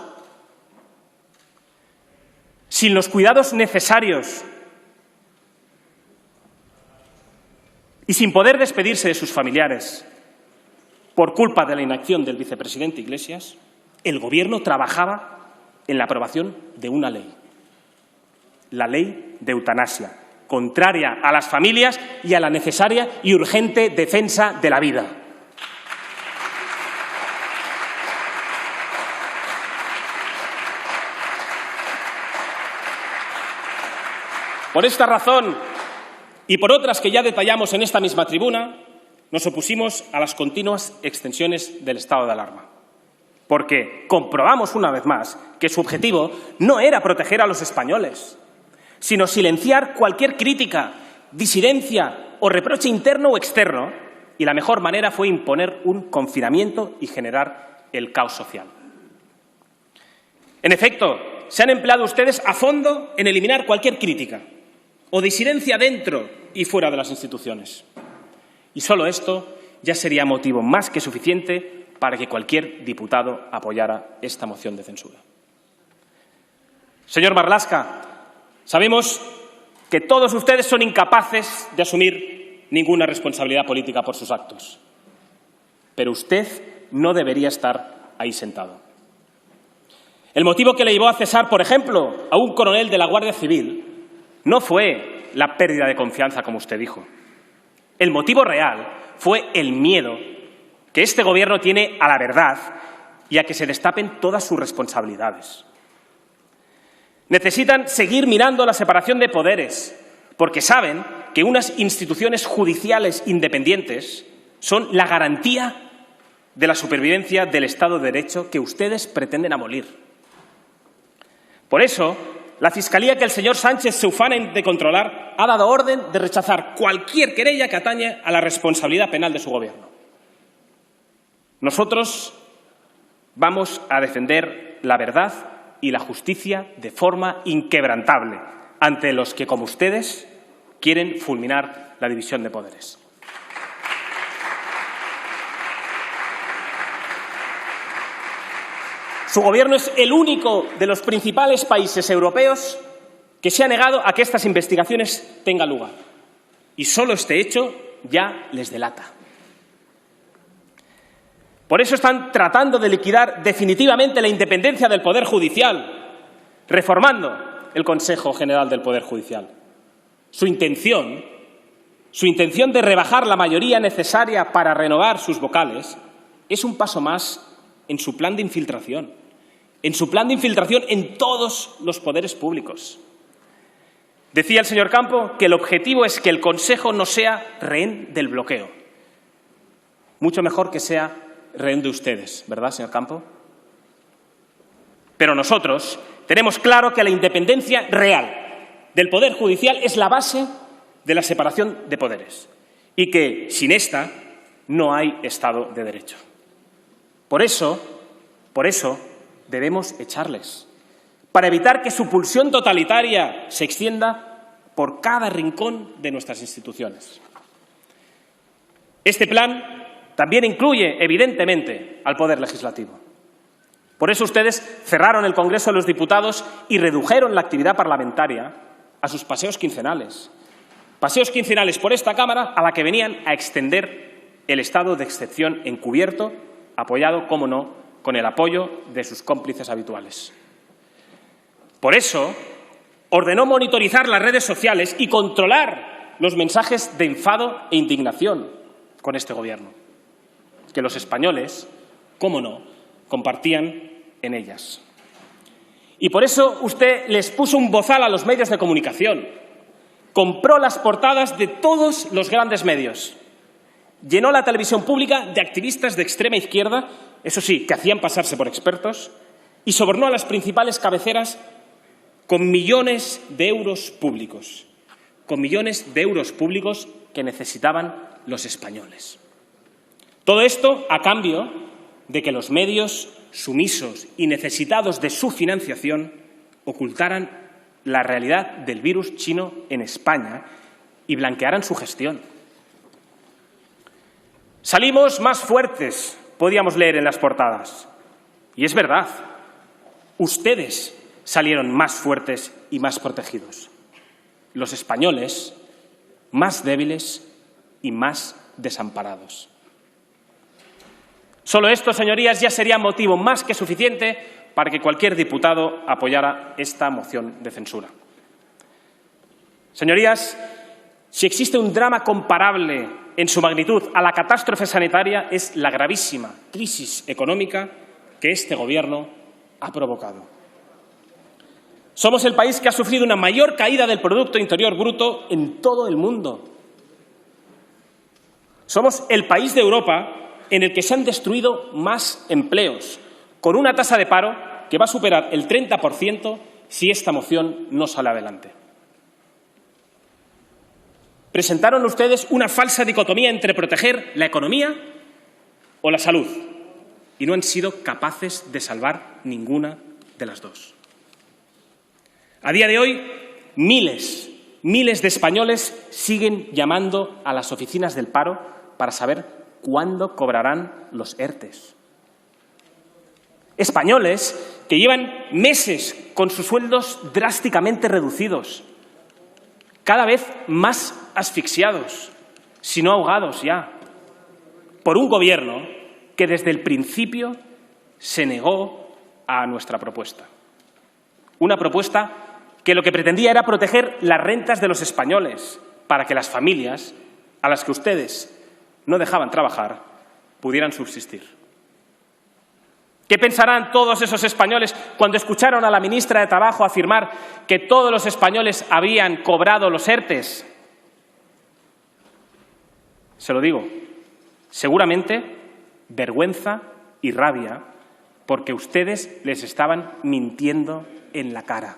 sin los cuidados necesarios y sin poder despedirse de sus familiares por culpa de la inacción del vicepresidente Iglesias, el Gobierno trabajaba en la aprobación de una ley, la ley de eutanasia, contraria a las familias y a la necesaria y urgente defensa de la vida. Por esta razón y por otras que ya detallamos en esta misma tribuna, nos opusimos a las continuas extensiones del estado de alarma, porque comprobamos una vez más que su objetivo no era proteger a los españoles, sino silenciar cualquier crítica, disidencia o reproche interno o externo y la mejor manera fue imponer un confinamiento y generar el caos social. En efecto, se han empleado ustedes a fondo en eliminar cualquier crítica o disidencia dentro y fuera de las instituciones. Y solo esto ya sería motivo más que suficiente para que cualquier diputado apoyara esta moción de censura. Señor Marlaska, sabemos que todos ustedes son incapaces de asumir ninguna responsabilidad política por sus actos. Pero usted no debería estar ahí sentado. El motivo que le llevó a cesar, por ejemplo, a un coronel de la Guardia Civil no fue la pérdida de confianza, como usted dijo. El motivo real fue el miedo que este Gobierno tiene a la verdad y a que se destapen todas sus responsabilidades. Necesitan seguir mirando la separación de poderes, porque saben que unas instituciones judiciales independientes son la garantía de la supervivencia del Estado de Derecho que ustedes pretenden abolir. Por eso, la Fiscalía que el señor Sánchez se ufana de controlar ha dado orden de rechazar cualquier querella que atañe a la responsabilidad penal de su Gobierno. Nosotros vamos a defender la verdad y la justicia de forma inquebrantable ante los que, como ustedes, quieren fulminar la división de poderes. Su Gobierno es el único de los principales países europeos que se ha negado a que estas investigaciones tengan lugar. Y solo este hecho ya les delata. Por eso están tratando de liquidar definitivamente la independencia del Poder Judicial, reformando el Consejo General del Poder Judicial. Su intención de rebajar la mayoría necesaria para renovar sus vocales es un paso más en su plan de infiltración, en todos los poderes públicos. Decía el señor Campo que el objetivo es que el Consejo no sea rehén del bloqueo. Mucho mejor que sea rehén de ustedes, ¿verdad, señor Campo? Pero nosotros tenemos claro que la independencia real del Poder Judicial es la base de la separación de poderes y que, sin esta, no hay Estado de Derecho. Por eso, debemos echarles, para evitar que su pulsión totalitaria se extienda por cada rincón de nuestras instituciones. Este plan también incluye, evidentemente, al Poder Legislativo. Por eso ustedes cerraron el Congreso de los Diputados y redujeron la actividad parlamentaria a sus paseos quincenales. Paseos quincenales por esta Cámara a la que venían a extender el estado de excepción encubierto, apoyado, cómo no, con el apoyo de sus cómplices habituales. Por eso ordenó monitorizar las redes sociales y controlar los mensajes de enfado e indignación con este Gobierno, que los españoles, cómo no, compartían en ellas. Y por eso usted les puso un bozal a los medios de comunicación, compró las portadas de todos los grandes medios, llenó la televisión pública de activistas de extrema izquierda, eso sí, que hacían pasarse por expertos, y sobornó a las principales cabeceras con millones de euros públicos, que necesitaban los españoles. Todo esto a cambio de que los medios, sumisos y necesitados de su financiación, ocultaran la realidad del virus chino en España y blanquearan su gestión. Salimos más fuertes, podíamos leer en las portadas. Y es verdad, ustedes salieron más fuertes y más protegidos. Los españoles, más débiles y más desamparados. Solo esto, señorías, ya sería motivo más que suficiente para que cualquier diputado apoyara esta moción de censura. Señorías, si existe un drama comparable en su magnitud a la catástrofe sanitaria, es la gravísima crisis económica que este Gobierno ha provocado. Somos el país que ha sufrido una mayor caída del Producto Interior Bruto en todo el mundo. Somos el país de Europa en el que se han destruido más empleos, con una tasa de paro que va a superar el 30% si esta moción no sale adelante. presentaron ustedes una falsa dicotomía entre proteger la economía o la salud, y no han sido capaces de salvar ninguna de las dos. A día de hoy, miles de españoles siguen llamando a las oficinas del paro para saber cuándo cobrarán los ERTEs. Españoles que llevan meses con sus sueldos drásticamente reducidos, cada vez más asfixiados, si no ahogados ya, por un gobierno que desde el principio se negó a nuestra propuesta. Una propuesta que lo que pretendía era proteger las rentas de los españoles para que las familias a las que ustedes no dejaban trabajar pudieran subsistir. ¿Qué pensarán todos esos españoles cuando escucharon a la ministra de Trabajo afirmar que todos los españoles habían cobrado los ERTEs? Se lo digo, seguramente vergüenza y rabia porque ustedes les estaban mintiendo en la cara.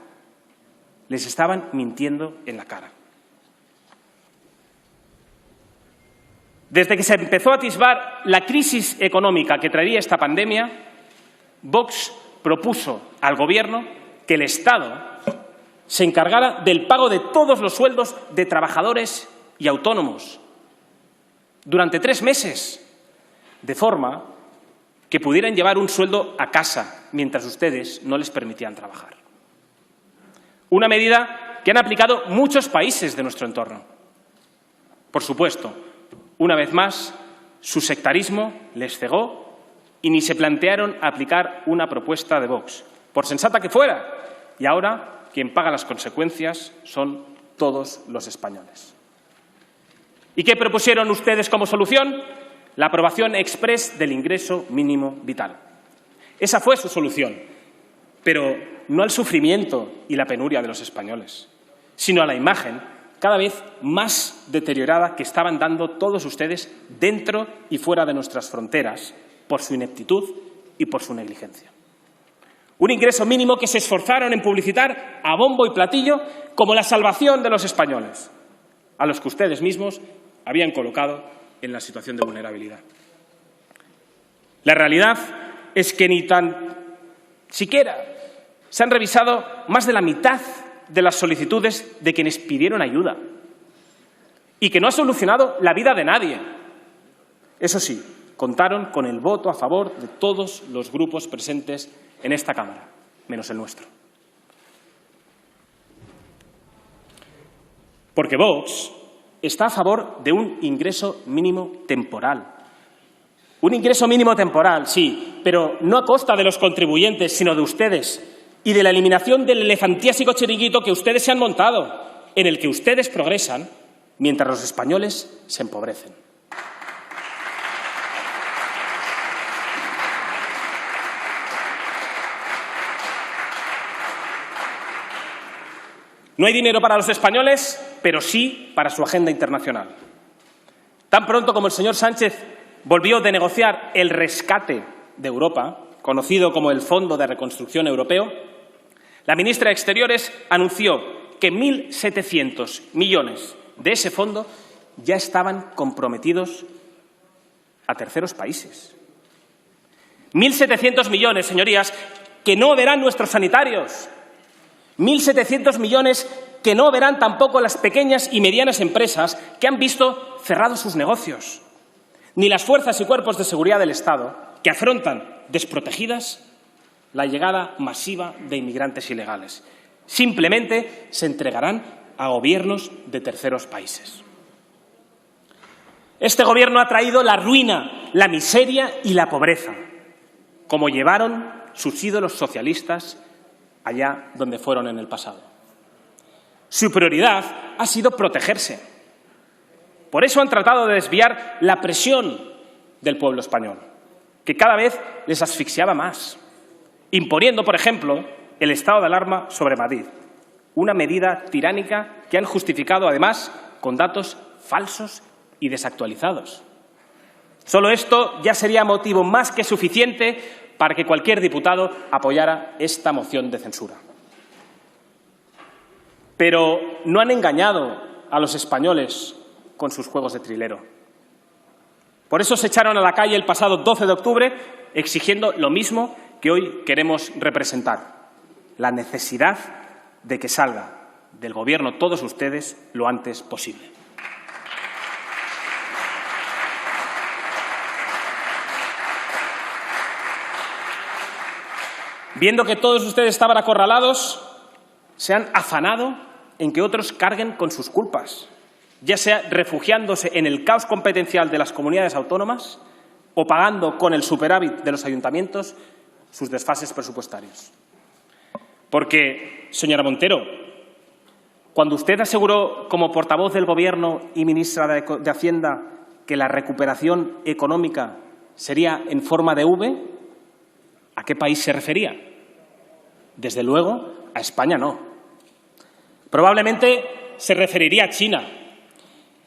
Les estaban mintiendo en la cara. Desde que se empezó a atisbar la crisis económica que traería esta pandemia, Vox propuso al Gobierno que el Estado se encargara del pago de todos los sueldos de trabajadores y autónomos durante 3 meses, de forma que pudieran llevar un sueldo a casa mientras ustedes no les permitían trabajar. Una medida que han aplicado muchos países de nuestro entorno. Por supuesto, una vez más, su sectarismo les cegó y ni se plantearon aplicar una propuesta de Vox, por sensata que fuera. Y ahora quien paga las consecuencias son todos los españoles. ¿Y qué propusieron ustedes como solución? La aprobación exprés del ingreso mínimo vital. Esa fue su solución, pero no al sufrimiento y la penuria de los españoles, sino a la imagen cada vez más deteriorada que estaban dando todos ustedes dentro y fuera de nuestras fronteras por su ineptitud y por su negligencia. Un ingreso mínimo que se esforzaron en publicitar a bombo y platillo como la salvación de los españoles, a los que ustedes mismos habían colocado en la situación de vulnerabilidad. La realidad es que ni tan siquiera se han revisado más de la mitad de las solicitudes de quienes pidieron ayuda y que no ha solucionado la vida de nadie. Eso sí, contaron con el voto a favor de todos los grupos presentes en esta Cámara, menos el nuestro. Porque Vox está a favor de un ingreso mínimo temporal. Un ingreso mínimo temporal, sí, pero no a costa de los contribuyentes, sino de ustedes y de la eliminación del elefantiásico chiringuito que ustedes se han montado, en el que ustedes progresan mientras los españoles se empobrecen. No hay dinero para los españoles, pero sí para su agenda internacional. Tan pronto como el señor Sánchez volvió de negociar el rescate de Europa, conocido como el Fondo de Reconstrucción Europeo, la ministra de Exteriores anunció que 1.700 millones de ese fondo ya estaban comprometidos a terceros países. 1.700 millones, señorías, que no verán nuestros sanitarios. 1.700 millones que no verán tampoco las pequeñas y medianas empresas que han visto cerrados sus negocios, ni las fuerzas y cuerpos de seguridad del Estado que afrontan desprotegidas la llegada masiva de inmigrantes ilegales. Simplemente se entregarán a gobiernos de terceros países. Este gobierno ha traído la ruina, la miseria y la pobreza, como llevaron sus ídolos socialistas allá donde fueron en el pasado. Su prioridad ha sido protegerse. Por eso han tratado de desviar la presión del pueblo español, que cada vez les asfixiaba más, imponiendo, por ejemplo, el estado de alarma sobre Madrid, una medida tiránica que han justificado, además, con datos falsos y desactualizados. Solo esto ya sería motivo más que suficiente para que cualquier diputado apoyara esta moción de censura. Pero no han engañado a los españoles con sus juegos de trilero. Por eso se echaron a la calle el pasado 12 de octubre exigiendo lo mismo que hoy queremos representar: la necesidad de que salga del Gobierno todos ustedes lo antes posible. Viendo que todos ustedes estaban acorralados, se han afanado en que otros carguen con sus culpas, ya sea refugiándose en el caos competencial de las comunidades autónomas o pagando con el superávit de los ayuntamientos sus desfases presupuestarios. Porque, señora Montero, cuando usted aseguró como portavoz del Gobierno y ministra de Hacienda que la recuperación económica sería en forma de V, ¿a qué país se refería? Desde luego, a España no. Probablemente se referiría a China,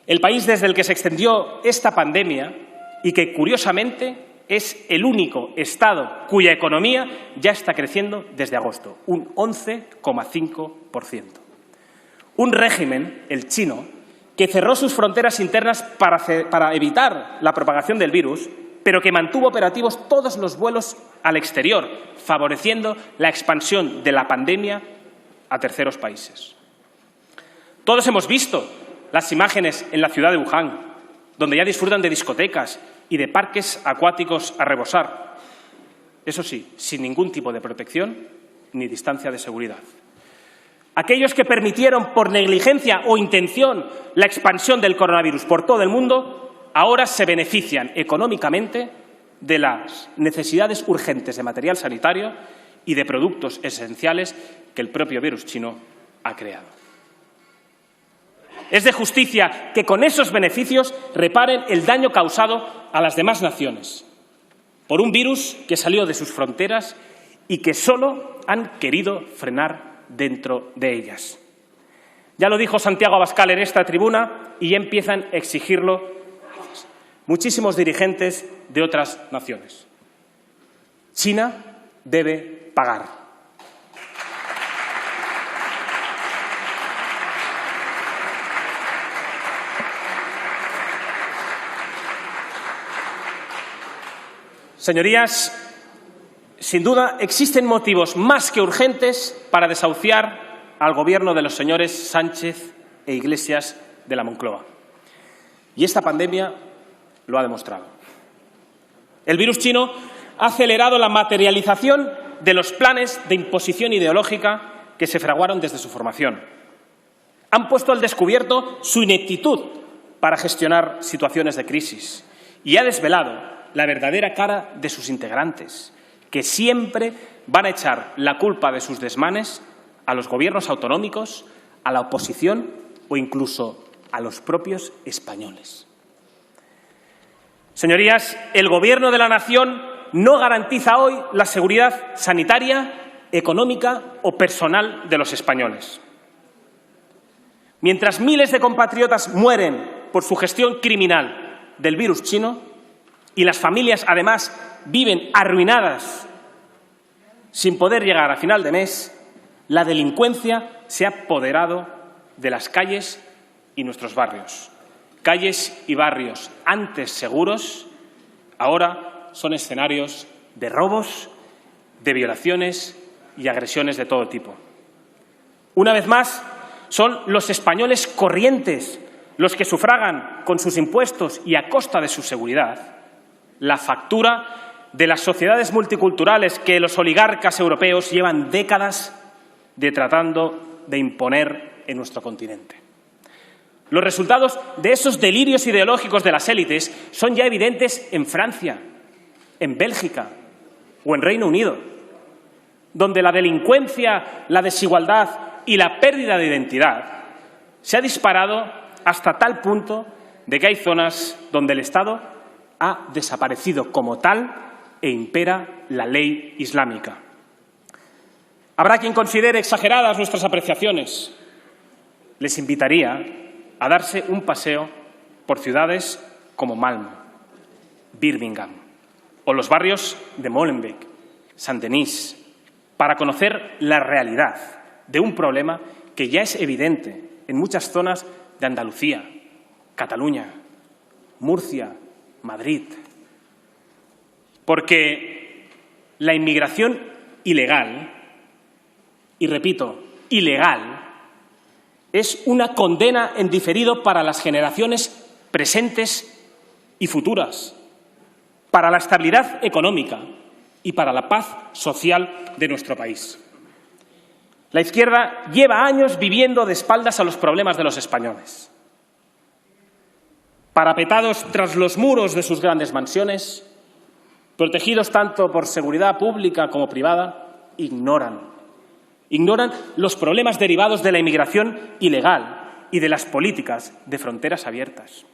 el país desde el que se extendió esta pandemia y que, curiosamente, es el único Estado cuya economía ya está creciendo desde agosto, un 11,5%. Un régimen, el chino, que cerró sus fronteras internas para evitar la propagación del virus, pero que mantuvo operativos todos los vuelos al exterior, favoreciendo la expansión de la pandemia a terceros países. Todos hemos visto las imágenes en la ciudad de Wuhan, donde ya disfrutan de discotecas y de parques acuáticos a rebosar. Eso sí, sin ningún tipo de protección ni distancia de seguridad. Aquellos que permitieron por negligencia o intención la expansión del coronavirus por todo el mundo, ahora se benefician económicamente de las necesidades urgentes de material sanitario y de productos esenciales que el propio virus chino ha creado. Es de justicia que con esos beneficios reparen el daño causado a las demás naciones por un virus que salió de sus fronteras y que solo han querido frenar dentro de ellas. Ya lo dijo Santiago Abascal en esta tribuna y ya empiezan a exigirlo muchísimos dirigentes de otras naciones. China debe pagar. Señorías, sin duda existen motivos más que urgentes para desahuciar al Gobierno de los señores Sánchez e Iglesias de la Moncloa. Y esta pandemia lo ha demostrado. El virus chino ha acelerado la materialización de los planes de imposición ideológica que se fraguaron desde su formación. Han puesto al descubierto su ineptitud para gestionar situaciones de crisis y ha desvelado la verdadera cara de sus integrantes, que siempre van a echar la culpa de sus desmanes a los gobiernos autonómicos, a la oposición o incluso a los propios españoles. Señorías, el Gobierno de la nación no garantiza hoy la seguridad sanitaria, económica o personal de los españoles. Mientras miles de compatriotas mueren por su gestión criminal del virus chino y las familias, además, viven arruinadas sin poder llegar a final de mes, la delincuencia se ha apoderado de las calles y nuestros barrios. Calles y barrios antes seguros, ahora son escenarios de robos, de violaciones y agresiones de todo tipo. Una vez más, son los españoles corrientes los que sufragan con sus impuestos y a costa de su seguridad la factura de las sociedades multiculturales que los oligarcas europeos llevan décadas tratando de imponer en nuestro continente. Los resultados de esos delirios ideológicos de las élites son ya evidentes en Francia, en Bélgica o en Reino Unido, donde la delincuencia, la desigualdad y la pérdida de identidad se ha disparado hasta tal punto de que hay zonas donde el Estado ha desaparecido como tal e impera la ley islámica. Habrá quien considere exageradas nuestras apreciaciones. Les invitaría a darse un paseo por ciudades como Malmö, Birmingham o los barrios de Molenbeek, Saint-Denis, para conocer la realidad de un problema que ya es evidente en muchas zonas de Andalucía, Cataluña, Murcia, Madrid. Porque la inmigración ilegal, y repito, ilegal, es una condena en diferido para las generaciones presentes y futuras, para la estabilidad económica y para la paz social de nuestro país. La izquierda lleva años viviendo de espaldas a los problemas de los españoles. Parapetados tras los muros de sus grandes mansiones, protegidos tanto por seguridad pública como privada, ignoran los problemas derivados de la inmigración ilegal y de las políticas de fronteras abiertas.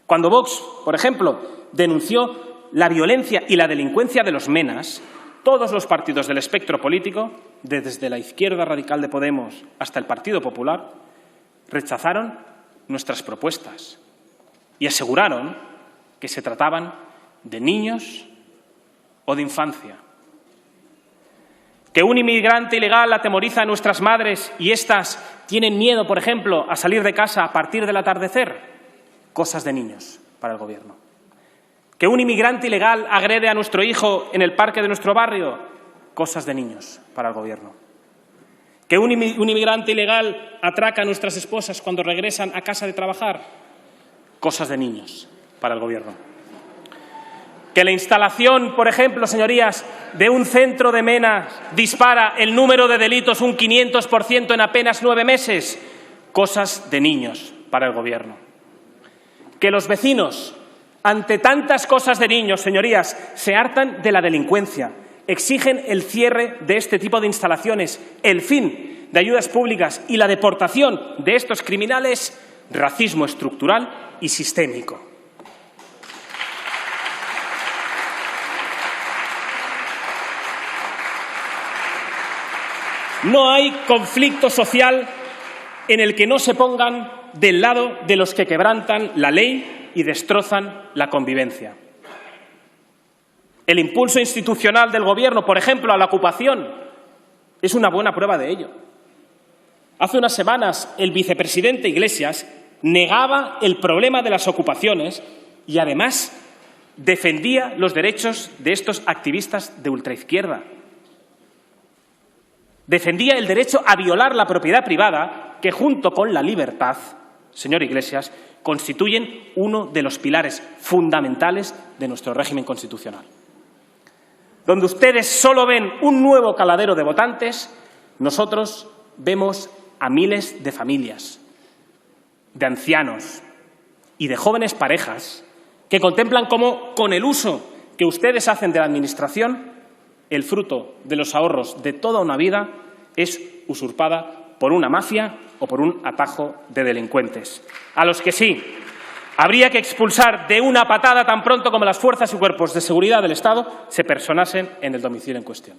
Cuando Vox, por ejemplo, denunció la violencia y la delincuencia de los menas, todos los partidos del espectro político, desde la izquierda radical de Podemos hasta el Partido Popular, rechazaron nuestras propuestas y aseguraron que se trataban de niños o de infancia. Que un inmigrante ilegal atemoriza a nuestras madres y éstas tienen miedo, por ejemplo, a salir de casa a partir del atardecer. Cosas de niños para el Gobierno. Que un inmigrante ilegal agrede a nuestro hijo en el parque de nuestro barrio. Cosas de niños para el Gobierno. Que un inmigrante ilegal atraca a nuestras esposas cuando regresan a casa de trabajar. Cosas de niños para el Gobierno. Que la instalación, por ejemplo, señorías, de un centro de menas dispara el número de delitos un 500% en apenas 9 meses. Cosas de niños para el Gobierno. Que los vecinos, ante tantas cosas de niños, señorías, se hartan de la delincuencia, exigen el cierre de este tipo de instalaciones, el fin de ayudas públicas y la deportación de estos criminales, racismo estructural y sistémico. No hay conflicto social en el que no se pongan del lado de los que quebrantan la ley y destrozan la convivencia. El impulso institucional del Gobierno, por ejemplo, a la ocupación, es una buena prueba de ello. Hace unas semanas, el vicepresidente Iglesias negaba el problema de las ocupaciones y, además, defendía los derechos de estos activistas de ultraizquierda. Defendía el derecho a violar la propiedad privada que, junto con la libertad, señor Iglesias, constituyen uno de los pilares fundamentales de nuestro régimen constitucional. Donde ustedes solo ven un nuevo caladero de votantes, nosotros vemos a miles de familias, de ancianos y de jóvenes parejas que contemplan cómo, con el uso que ustedes hacen de la Administración, el fruto de los ahorros de toda una vida es usurpada por una mafia o por un atajo de delincuentes, a los que sí habría que expulsar de una patada tan pronto como las fuerzas y cuerpos de seguridad del Estado se personasen en el domicilio en cuestión.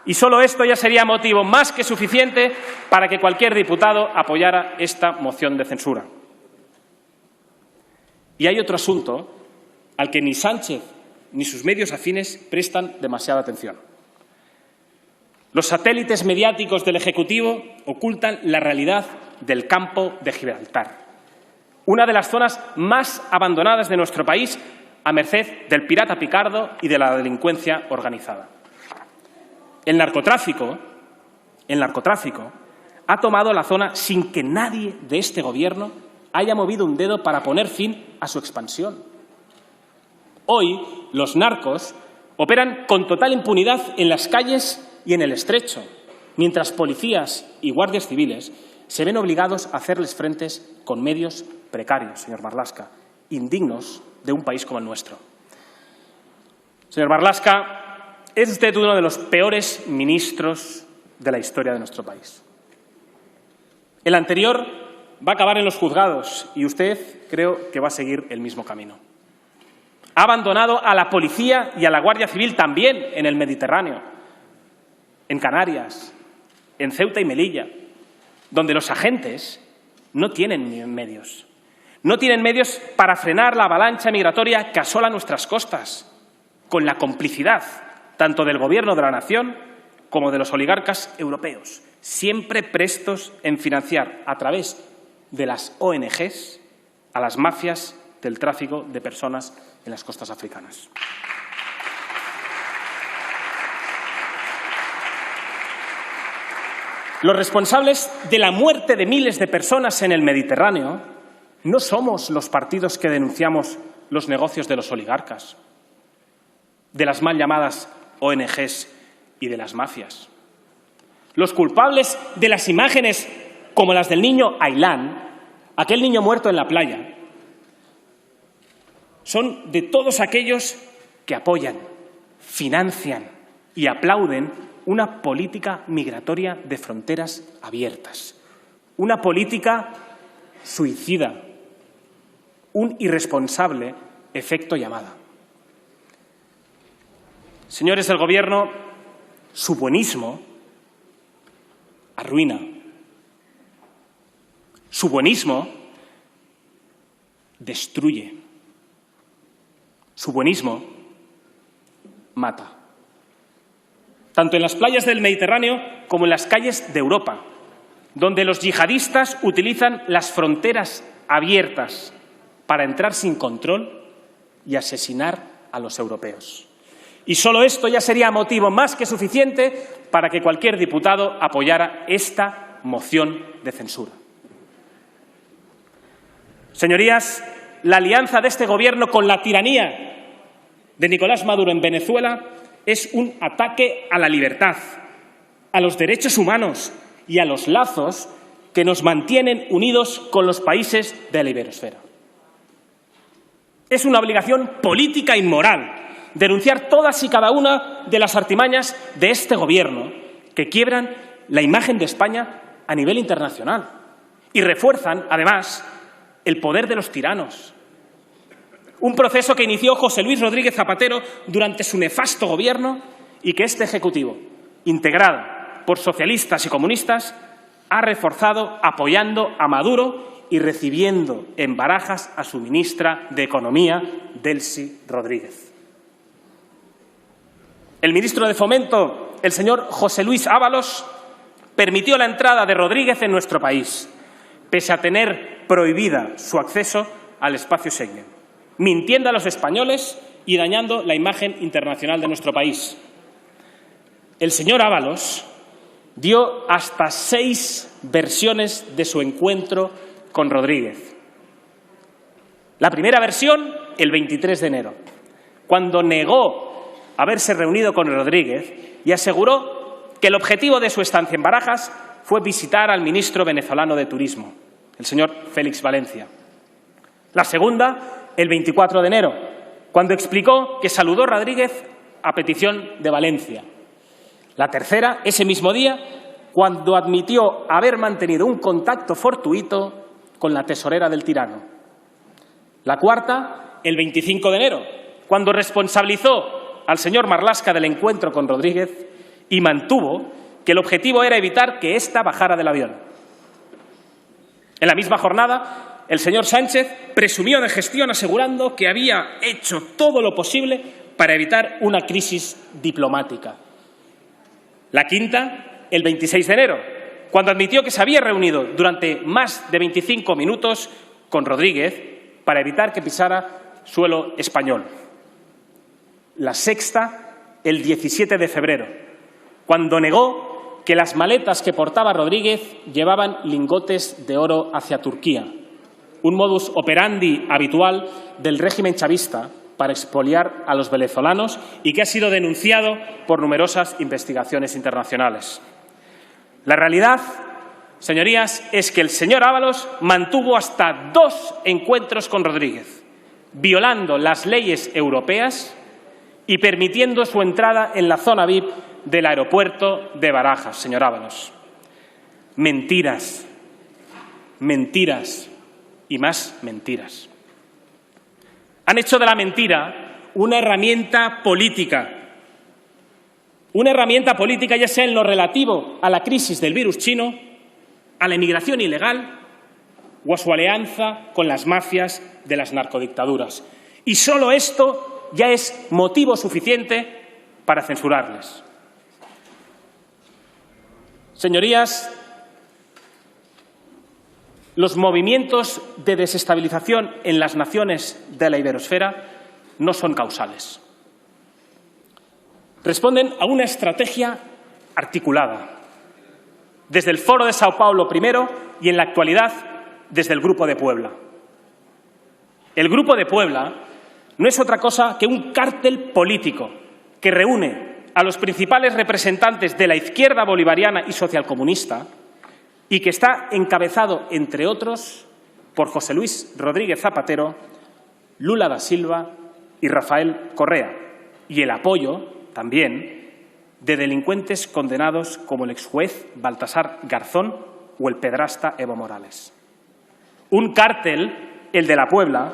Y solo esto ya sería motivo más que suficiente para que cualquier diputado apoyara esta moción de censura. Y hay otro asunto al que ni Sánchez ni sus medios afines prestan demasiada atención. Los satélites mediáticos del Ejecutivo ocultan la realidad del campo de Gibraltar, una de las zonas más abandonadas de nuestro país a merced del pirata picardo y de la delincuencia organizada. El narcotráfico ha tomado la zona sin que nadie de este Gobierno haya movido un dedo para poner fin a su expansión. Hoy, los narcos operan con total impunidad en las calles y en el Estrecho, mientras policías y guardias civiles se ven obligados a hacerles frentes con medios precarios, señor Marlaska, indignos de un país como el nuestro. Señor Marlaska, es usted uno de los peores ministros de la historia de nuestro país. El anterior va a acabar en los juzgados y usted creo que va a seguir el mismo camino. Ha abandonado a la policía y a la Guardia Civil también en el Mediterráneo, en Canarias, en Ceuta y Melilla, donde los agentes no tienen medios. No tienen medios para frenar la avalancha migratoria que asola nuestras costas, con la complicidad tanto del Gobierno de la Nación como de los oligarcas europeos, siempre prestos en financiar a través de las ONGs a las mafias del tráfico de personas en las costas africanas. Los responsables de la muerte de miles de personas en el Mediterráneo no somos los partidos que denunciamos los negocios de los oligarcas, de las mal llamadas ONGs y de las mafias. Los culpables de las imágenes como las del niño Ailán, aquel niño muerto en la playa, son de todos aquellos que apoyan, financian y aplauden una política migratoria de fronteras abiertas, una política suicida, un irresponsable efecto llamada. Señores del Gobierno, su buenismo arruina. Su buenismo destruye. Su buenismo mata. Tanto en las playas del Mediterráneo como en las calles de Europa, donde los yihadistas utilizan las fronteras abiertas para entrar sin control y asesinar a los europeos. Y solo esto ya sería motivo más que suficiente para que cualquier diputado apoyara esta moción de censura. Señorías, la alianza de este Gobierno con la tiranía de Nicolás Maduro en Venezuela es un ataque a la libertad, a los derechos humanos y a los lazos que nos mantienen unidos con los países de la iberosfera. Es una obligación política y moral denunciar todas y cada una de las artimañas de este Gobierno que quiebran la imagen de España a nivel internacional y refuerzan, además, el poder de los tiranos. Un proceso que inició José Luis Rodríguez Zapatero durante su nefasto gobierno y que este Ejecutivo, integrado por socialistas y comunistas, ha reforzado apoyando a Maduro y recibiendo en Barajas a su ministra de Economía, Delcy Rodríguez. El ministro de Fomento, el señor José Luis Ábalos, permitió la entrada de Rodríguez en nuestro país, pese a tener prohibida su acceso al espacio Schengen, mintiendo a los españoles y dañando la imagen internacional de nuestro país. El señor Ábalos dio hasta 6 versiones de su encuentro con Rodríguez. La primera versión, el 23 de enero, cuando negó haberse reunido con Rodríguez y aseguró que el objetivo de su estancia en Barajas fue visitar al ministro venezolano de Turismo, el señor Félix Valencia. La segunda, el 24 de enero, cuando explicó que saludó a Rodríguez a petición de Valencia. La tercera, ese mismo día, cuando admitió haber mantenido un contacto fortuito con la tesorera del tirano. La cuarta, el 25 de enero, cuando responsabilizó al señor Marlaska del encuentro con Rodríguez y mantuvo que el objetivo era evitar que ésta bajara del avión. En la misma jornada, el señor Sánchez presumió de gestión asegurando que había hecho todo lo posible para evitar una crisis diplomática. La quinta, el 26 de enero, cuando admitió que se había reunido durante más de 25 minutos con Rodríguez para evitar que pisara suelo español. La sexta, el 17 de febrero, cuando negó que las maletas que portaba Rodríguez llevaban lingotes de oro hacia Turquía, un modus operandi habitual del régimen chavista para expoliar a los venezolanos y que ha sido denunciado por numerosas investigaciones internacionales. La realidad, señorías, es que el señor Ábalos mantuvo hasta 2 encuentros con Rodríguez, violando las leyes europeas y permitiendo su entrada en la zona VIP del aeropuerto de Barajas, señor Ábalos. Mentiras, mentiras y más mentiras. Han hecho de la mentira una herramienta política. Una herramienta política ya sea en lo relativo a la crisis del virus chino, a la inmigración ilegal o a su alianza con las mafias de las narcodictaduras. Y solo esto ya es motivo suficiente para censurarles. Señorías, Los movimientos de desestabilización en las naciones de la iberosfera no son causales. Responden a una estrategia articulada, desde el Foro de Sao Paulo primero y en la actualidad desde el Grupo de Puebla. El Grupo de Puebla no es otra cosa que un cártel político que reúne a los principales representantes de la izquierda bolivariana y socialcomunista y que está encabezado, entre otros, por José Luis Rodríguez Zapatero, Lula da Silva y Rafael Correa, y el apoyo, también, de delincuentes condenados como el exjuez Baltasar Garzón o el pedrasta Evo Morales. Un cártel, el de la Puebla,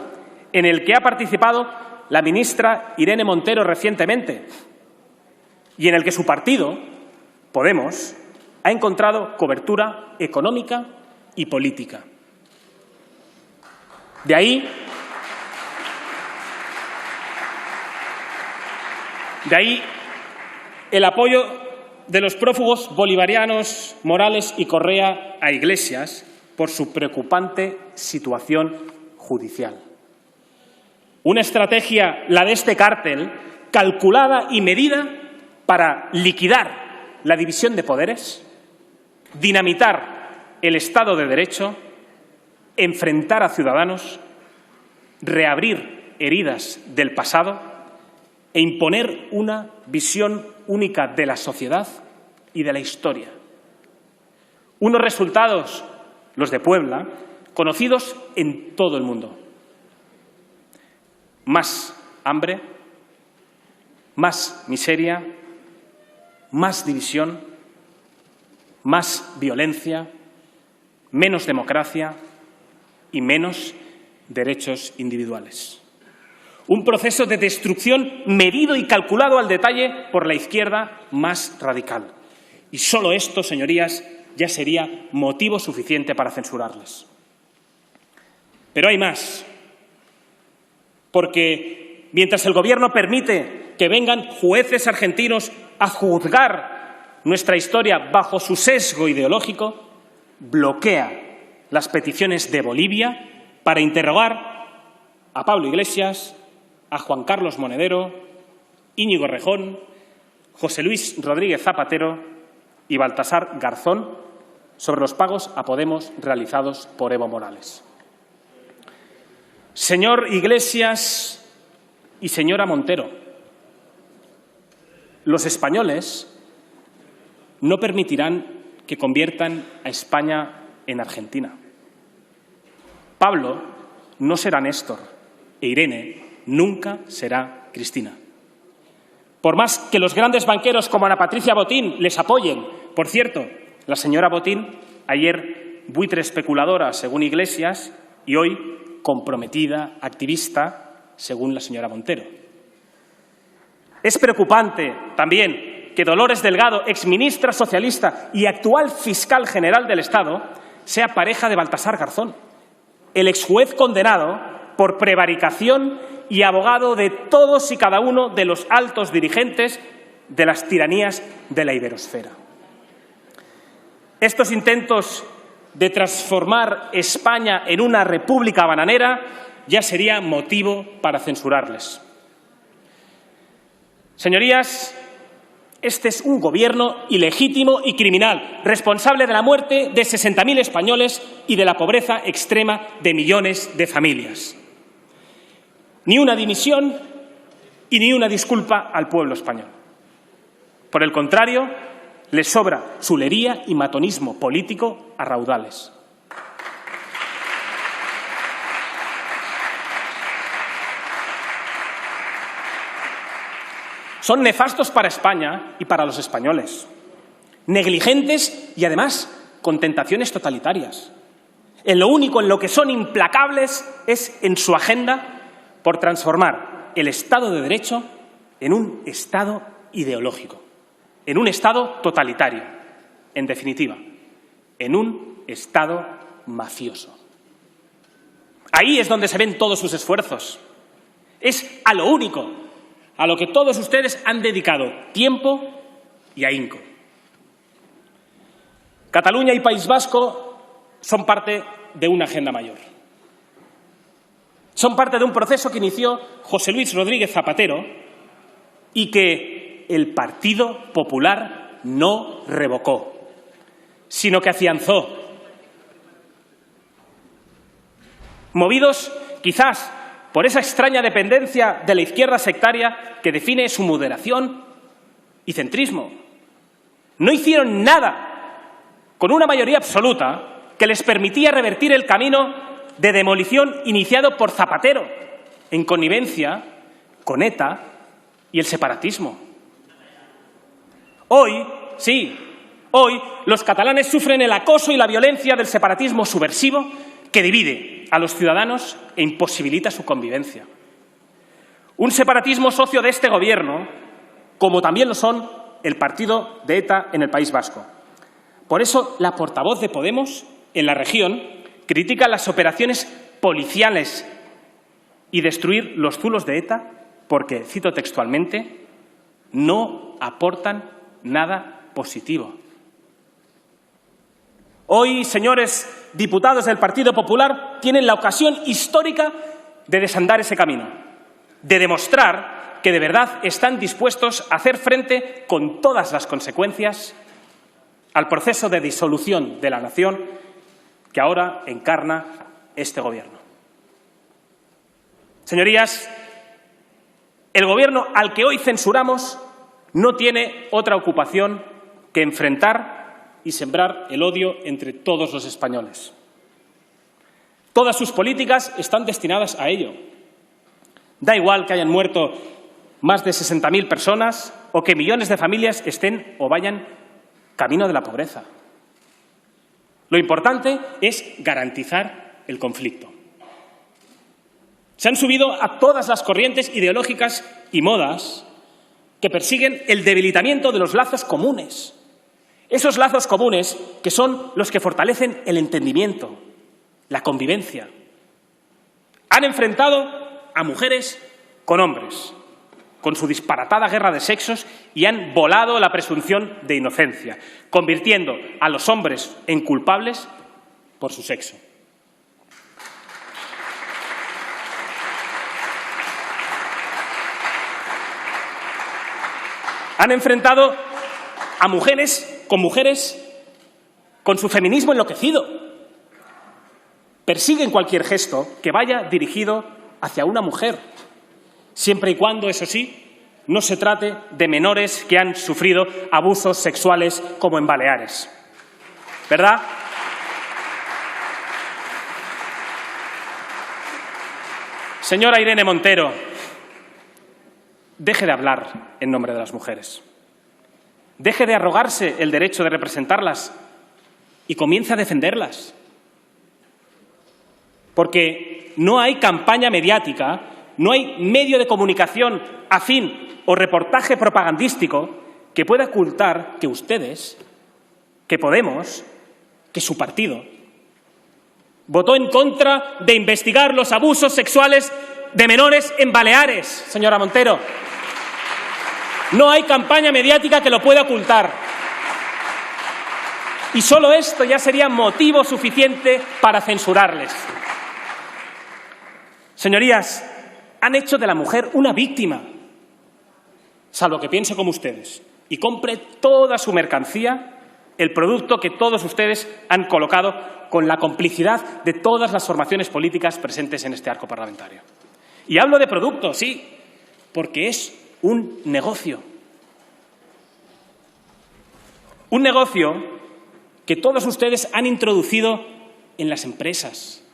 en el que ha participado la ministra Irene Montero recientemente y en el que su partido, Podemos, ha encontrado cobertura económica y política. De ahí el apoyo de los prófugos bolivarianos Morales y Correa a Iglesias por su preocupante situación judicial. Una estrategia, la de este cártel, calculada y medida para liquidar la división de poderes, dinamitar el Estado de Derecho, enfrentar a ciudadanos, reabrir heridas del pasado e imponer una visión única de la sociedad y de la historia. Unos resultados, los de Puebla, conocidos en todo el mundo. Más hambre, más miseria, más división, más violencia, menos democracia y menos derechos individuales. Un proceso de destrucción medido y calculado al detalle por la izquierda más radical. Y solo esto, señorías, ya sería motivo suficiente para censurarles. Pero hay más. Porque mientras el Gobierno permite que vengan jueces argentinos a juzgar nuestra historia bajo su sesgo ideológico, bloquea las peticiones de Bolivia para interrogar a Pablo Iglesias, a Juan Carlos Monedero, Íñigo Errejón, José Luis Rodríguez Zapatero y Baltasar Garzón sobre los pagos a Podemos realizados por Evo Morales. Señor Iglesias y señora Montero, los españoles no permitirán que conviertan a España en Argentina. Pablo no será Néstor e Irene nunca será Cristina. Por más que los grandes banqueros como Ana Patricia Botín les apoyen, por cierto, la señora Botín, ayer buitre especuladora según Iglesias y hoy comprometida, activista, según la señora Montero. Es preocupante también que Dolores Delgado, exministra socialista y actual fiscal general del Estado, sea pareja de Baltasar Garzón, el exjuez condenado por prevaricación y abogado de todos y cada uno de los altos dirigentes de las tiranías de la iberosfera. Estos intentos de transformar España en una república bananera ya sería motivo para censurarles. Señorías, este es un gobierno ilegítimo y criminal, responsable de la muerte de 60.000 españoles y de la pobreza extrema de millones de familias. Ni una dimisión y ni una disculpa al pueblo español. Por el contrario, les sobra chulería y matonismo político a raudales. Son nefastos para España y para los españoles. Negligentes y, además, con tentaciones totalitarias. En lo único en lo que son implacables es en su agenda por transformar el Estado de Derecho en un Estado ideológico, en un Estado totalitario, en definitiva, en un Estado mafioso. Ahí es donde se ven todos sus esfuerzos. Es a lo único a lo que todos ustedes han dedicado tiempo y ahínco. Cataluña y País Vasco son parte de una agenda mayor. Son parte de un proceso que inició José Luis Rodríguez Zapatero y que el Partido Popular no revocó, sino que afianzó. Movidos, quizás, por esa extraña dependencia de la izquierda sectaria que define su moderación y centrismo. No hicieron nada con una mayoría absoluta que les permitía revertir el camino de demolición iniciado por Zapatero, en connivencia con ETA y el separatismo. Hoy, los catalanes sufren el acoso y la violencia del separatismo subversivo que divide a los ciudadanos e imposibilita su convivencia. Un separatismo socio de este Gobierno, como también lo son el partido de ETA en el País Vasco. Por eso, la portavoz de Podemos en la región critica las operaciones policiales y destruir los zulos de ETA porque, cito textualmente, no aportan nada positivo. Hoy, señores diputados del Partido Popular, tienen la ocasión histórica de desandar ese camino, de demostrar que de verdad están dispuestos a hacer frente con todas las consecuencias al proceso de disolución de la nación que ahora encarna este Gobierno. Señorías, el Gobierno al que hoy censuramos no tiene otra ocupación que enfrentar y sembrar el odio entre todos los españoles. Todas sus políticas están destinadas a ello. Da igual que hayan muerto más de 60.000 personas o que millones de familias estén o vayan camino de la pobreza. Lo importante es garantizar el conflicto. Se han subido a todas las corrientes ideológicas y modas que persiguen el debilitamiento de los lazos comunes. Esos lazos comunes que son los que fortalecen el entendimiento, la convivencia. Han enfrentado a mujeres con hombres, con su disparatada guerra de sexos, y han volado la presunción de inocencia, convirtiendo a los hombres en culpables por su sexo. Han enfrentado a mujeres con su feminismo enloquecido. Persiguen cualquier gesto que vaya dirigido hacia una mujer, siempre y cuando, eso sí, no se trate de menores que han sufrido abusos sexuales como en Baleares. ¿Verdad? Señora Irene Montero, deje de hablar en nombre de las mujeres. Deje de arrogarse el derecho de representarlas y comience a defenderlas. Porque no hay campaña mediática, no hay medio de comunicación afín o reportaje propagandístico que pueda ocultar que ustedes, que Podemos, que su partido, votó en contra de investigar los abusos sexuales de menores en Baleares, señora Montero. No hay campaña mediática que lo pueda ocultar. Y solo esto ya sería motivo suficiente para censurarles. Señorías, han hecho de la mujer una víctima, salvo que piense como ustedes y compre toda su mercancía, el producto que todos ustedes han colocado con la complicidad de todas las formaciones políticas presentes en este arco parlamentario. Y hablo de producto, sí, porque es un negocio. Un negocio que todos ustedes han introducido en las empresas,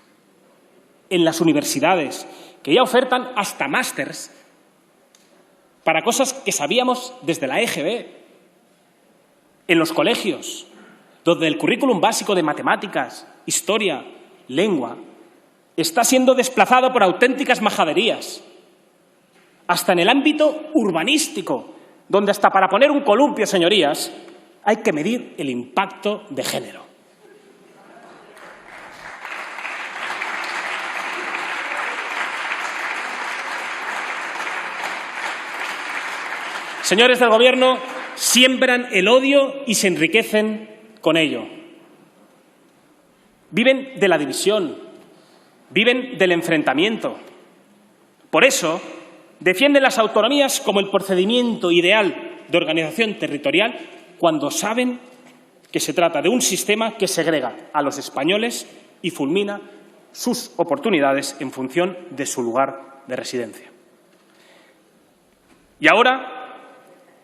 en las universidades, que ya ofertan hasta másters para cosas que sabíamos desde la EGB, en los colegios, donde el currículum básico de matemáticas, historia, lengua, está siendo desplazado por auténticas majaderías, hasta en el ámbito urbanístico, donde hasta para poner un columpio, señorías, hay que medir el impacto de género. Señores del Gobierno, siembran el odio y se enriquecen con ello. viven de la división, viven del enfrentamiento. Por eso, defienden las autonomías como el procedimiento ideal de organización territorial cuando saben que se trata de un sistema que segrega a los españoles y fulmina sus oportunidades en función de su lugar de residencia. Y ahora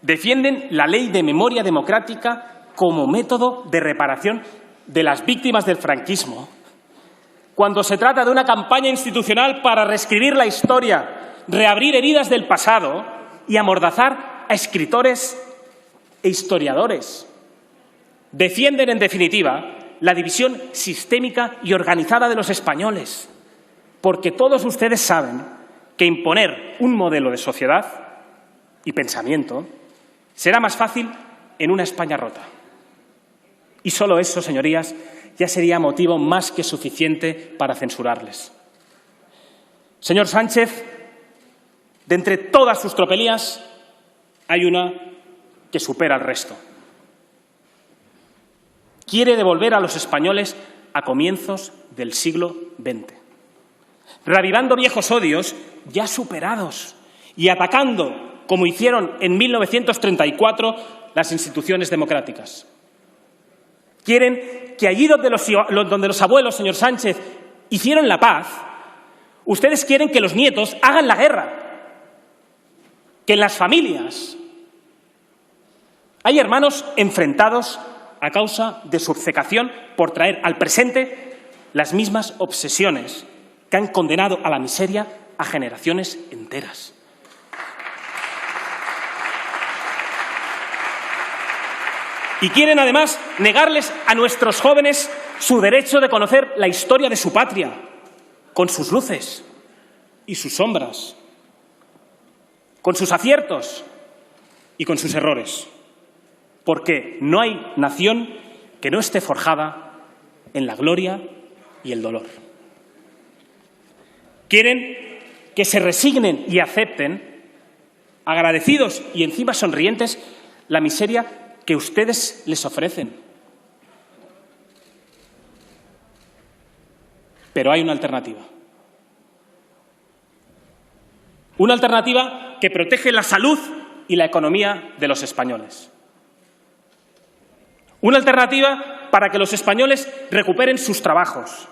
defienden la Ley de Memoria Democrática como método de reparación de las víctimas del franquismo, cuando se trata de una campaña institucional para reescribir la historia, reabrir heridas del pasado y amordazar a escritores e historiadores. Defienden, en definitiva, la división sistémica y organizada de los españoles, porque todos ustedes saben que imponer un modelo de sociedad y pensamiento será más fácil en una España rota. Y solo eso, señorías, ya sería motivo más que suficiente para censurarles. Señor Sánchez, de entre todas sus tropelías hay una que supera al resto. Quiere devolver a los españoles a comienzos del siglo XX, reavivando viejos odios ya superados y atacando, como hicieron en 1934, las instituciones democráticas. Quieren que allí donde los abuelos, señor Sánchez, hicieron la paz, ustedes quieren que los nietos hagan la guerra, que en las familias hay hermanos enfrentados a causa de su obcecación por traer al presente las mismas obsesiones que han condenado a la miseria a generaciones enteras. Y quieren, además, negarles a nuestros jóvenes su derecho de conocer la historia de su patria, con sus luces y sus sombras, con sus aciertos y con sus errores. Porque no hay nación que no esté forjada en la gloria y el dolor. Quieren que se resignen y acepten, agradecidos y encima sonrientes, la miseria que ustedes les ofrecen. Pero hay una alternativa. Una alternativa que protege la salud y la economía de los españoles. Una alternativa para que los españoles recuperen sus trabajos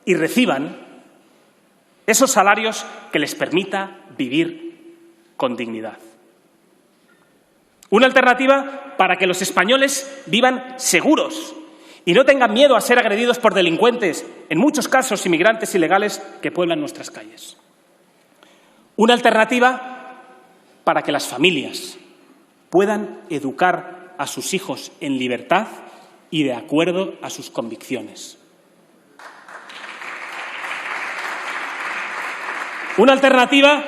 y reciban esos salarios que les permita vivir con dignidad. Una alternativa para que los españoles vivan seguros y no tengan miedo a ser agredidos por delincuentes, en muchos casos inmigrantes ilegales que pueblan nuestras calles. Una alternativa para que las familias puedan educar a sus hijos en libertad y de acuerdo a sus convicciones. Una alternativa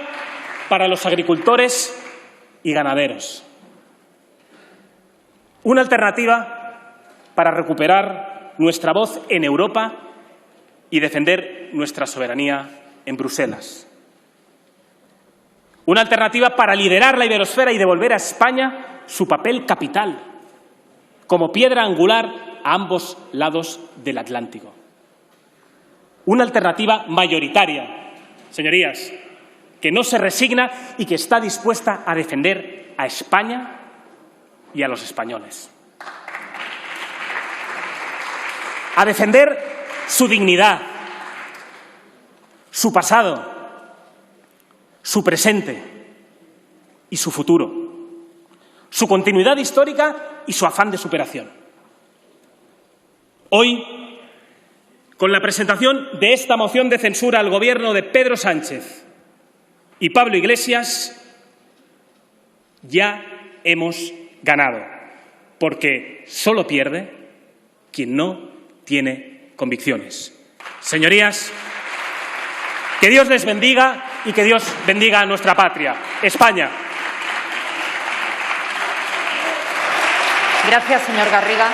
para los agricultores y ganaderos. Una alternativa para recuperar nuestra voz en Europa y defender nuestra soberanía en Bruselas. Una alternativa para liderar la iberosfera y devolver a España su papel capital, como piedra angular a ambos lados del Atlántico. Una alternativa mayoritaria, señorías, que no se resigna y que está dispuesta a defender a España y a los españoles. A defender su dignidad, su pasado, su presente y su futuro, su continuidad histórica y su afán de superación. Hoy, con la presentación de esta moción de censura al Gobierno de Pedro Sánchez y Pablo Iglesias, ya hemos ganado, porque solo pierde quien no tiene convicciones. Señorías, que Dios les bendiga y que Dios bendiga a nuestra patria, España. Gracias, señor Garriga.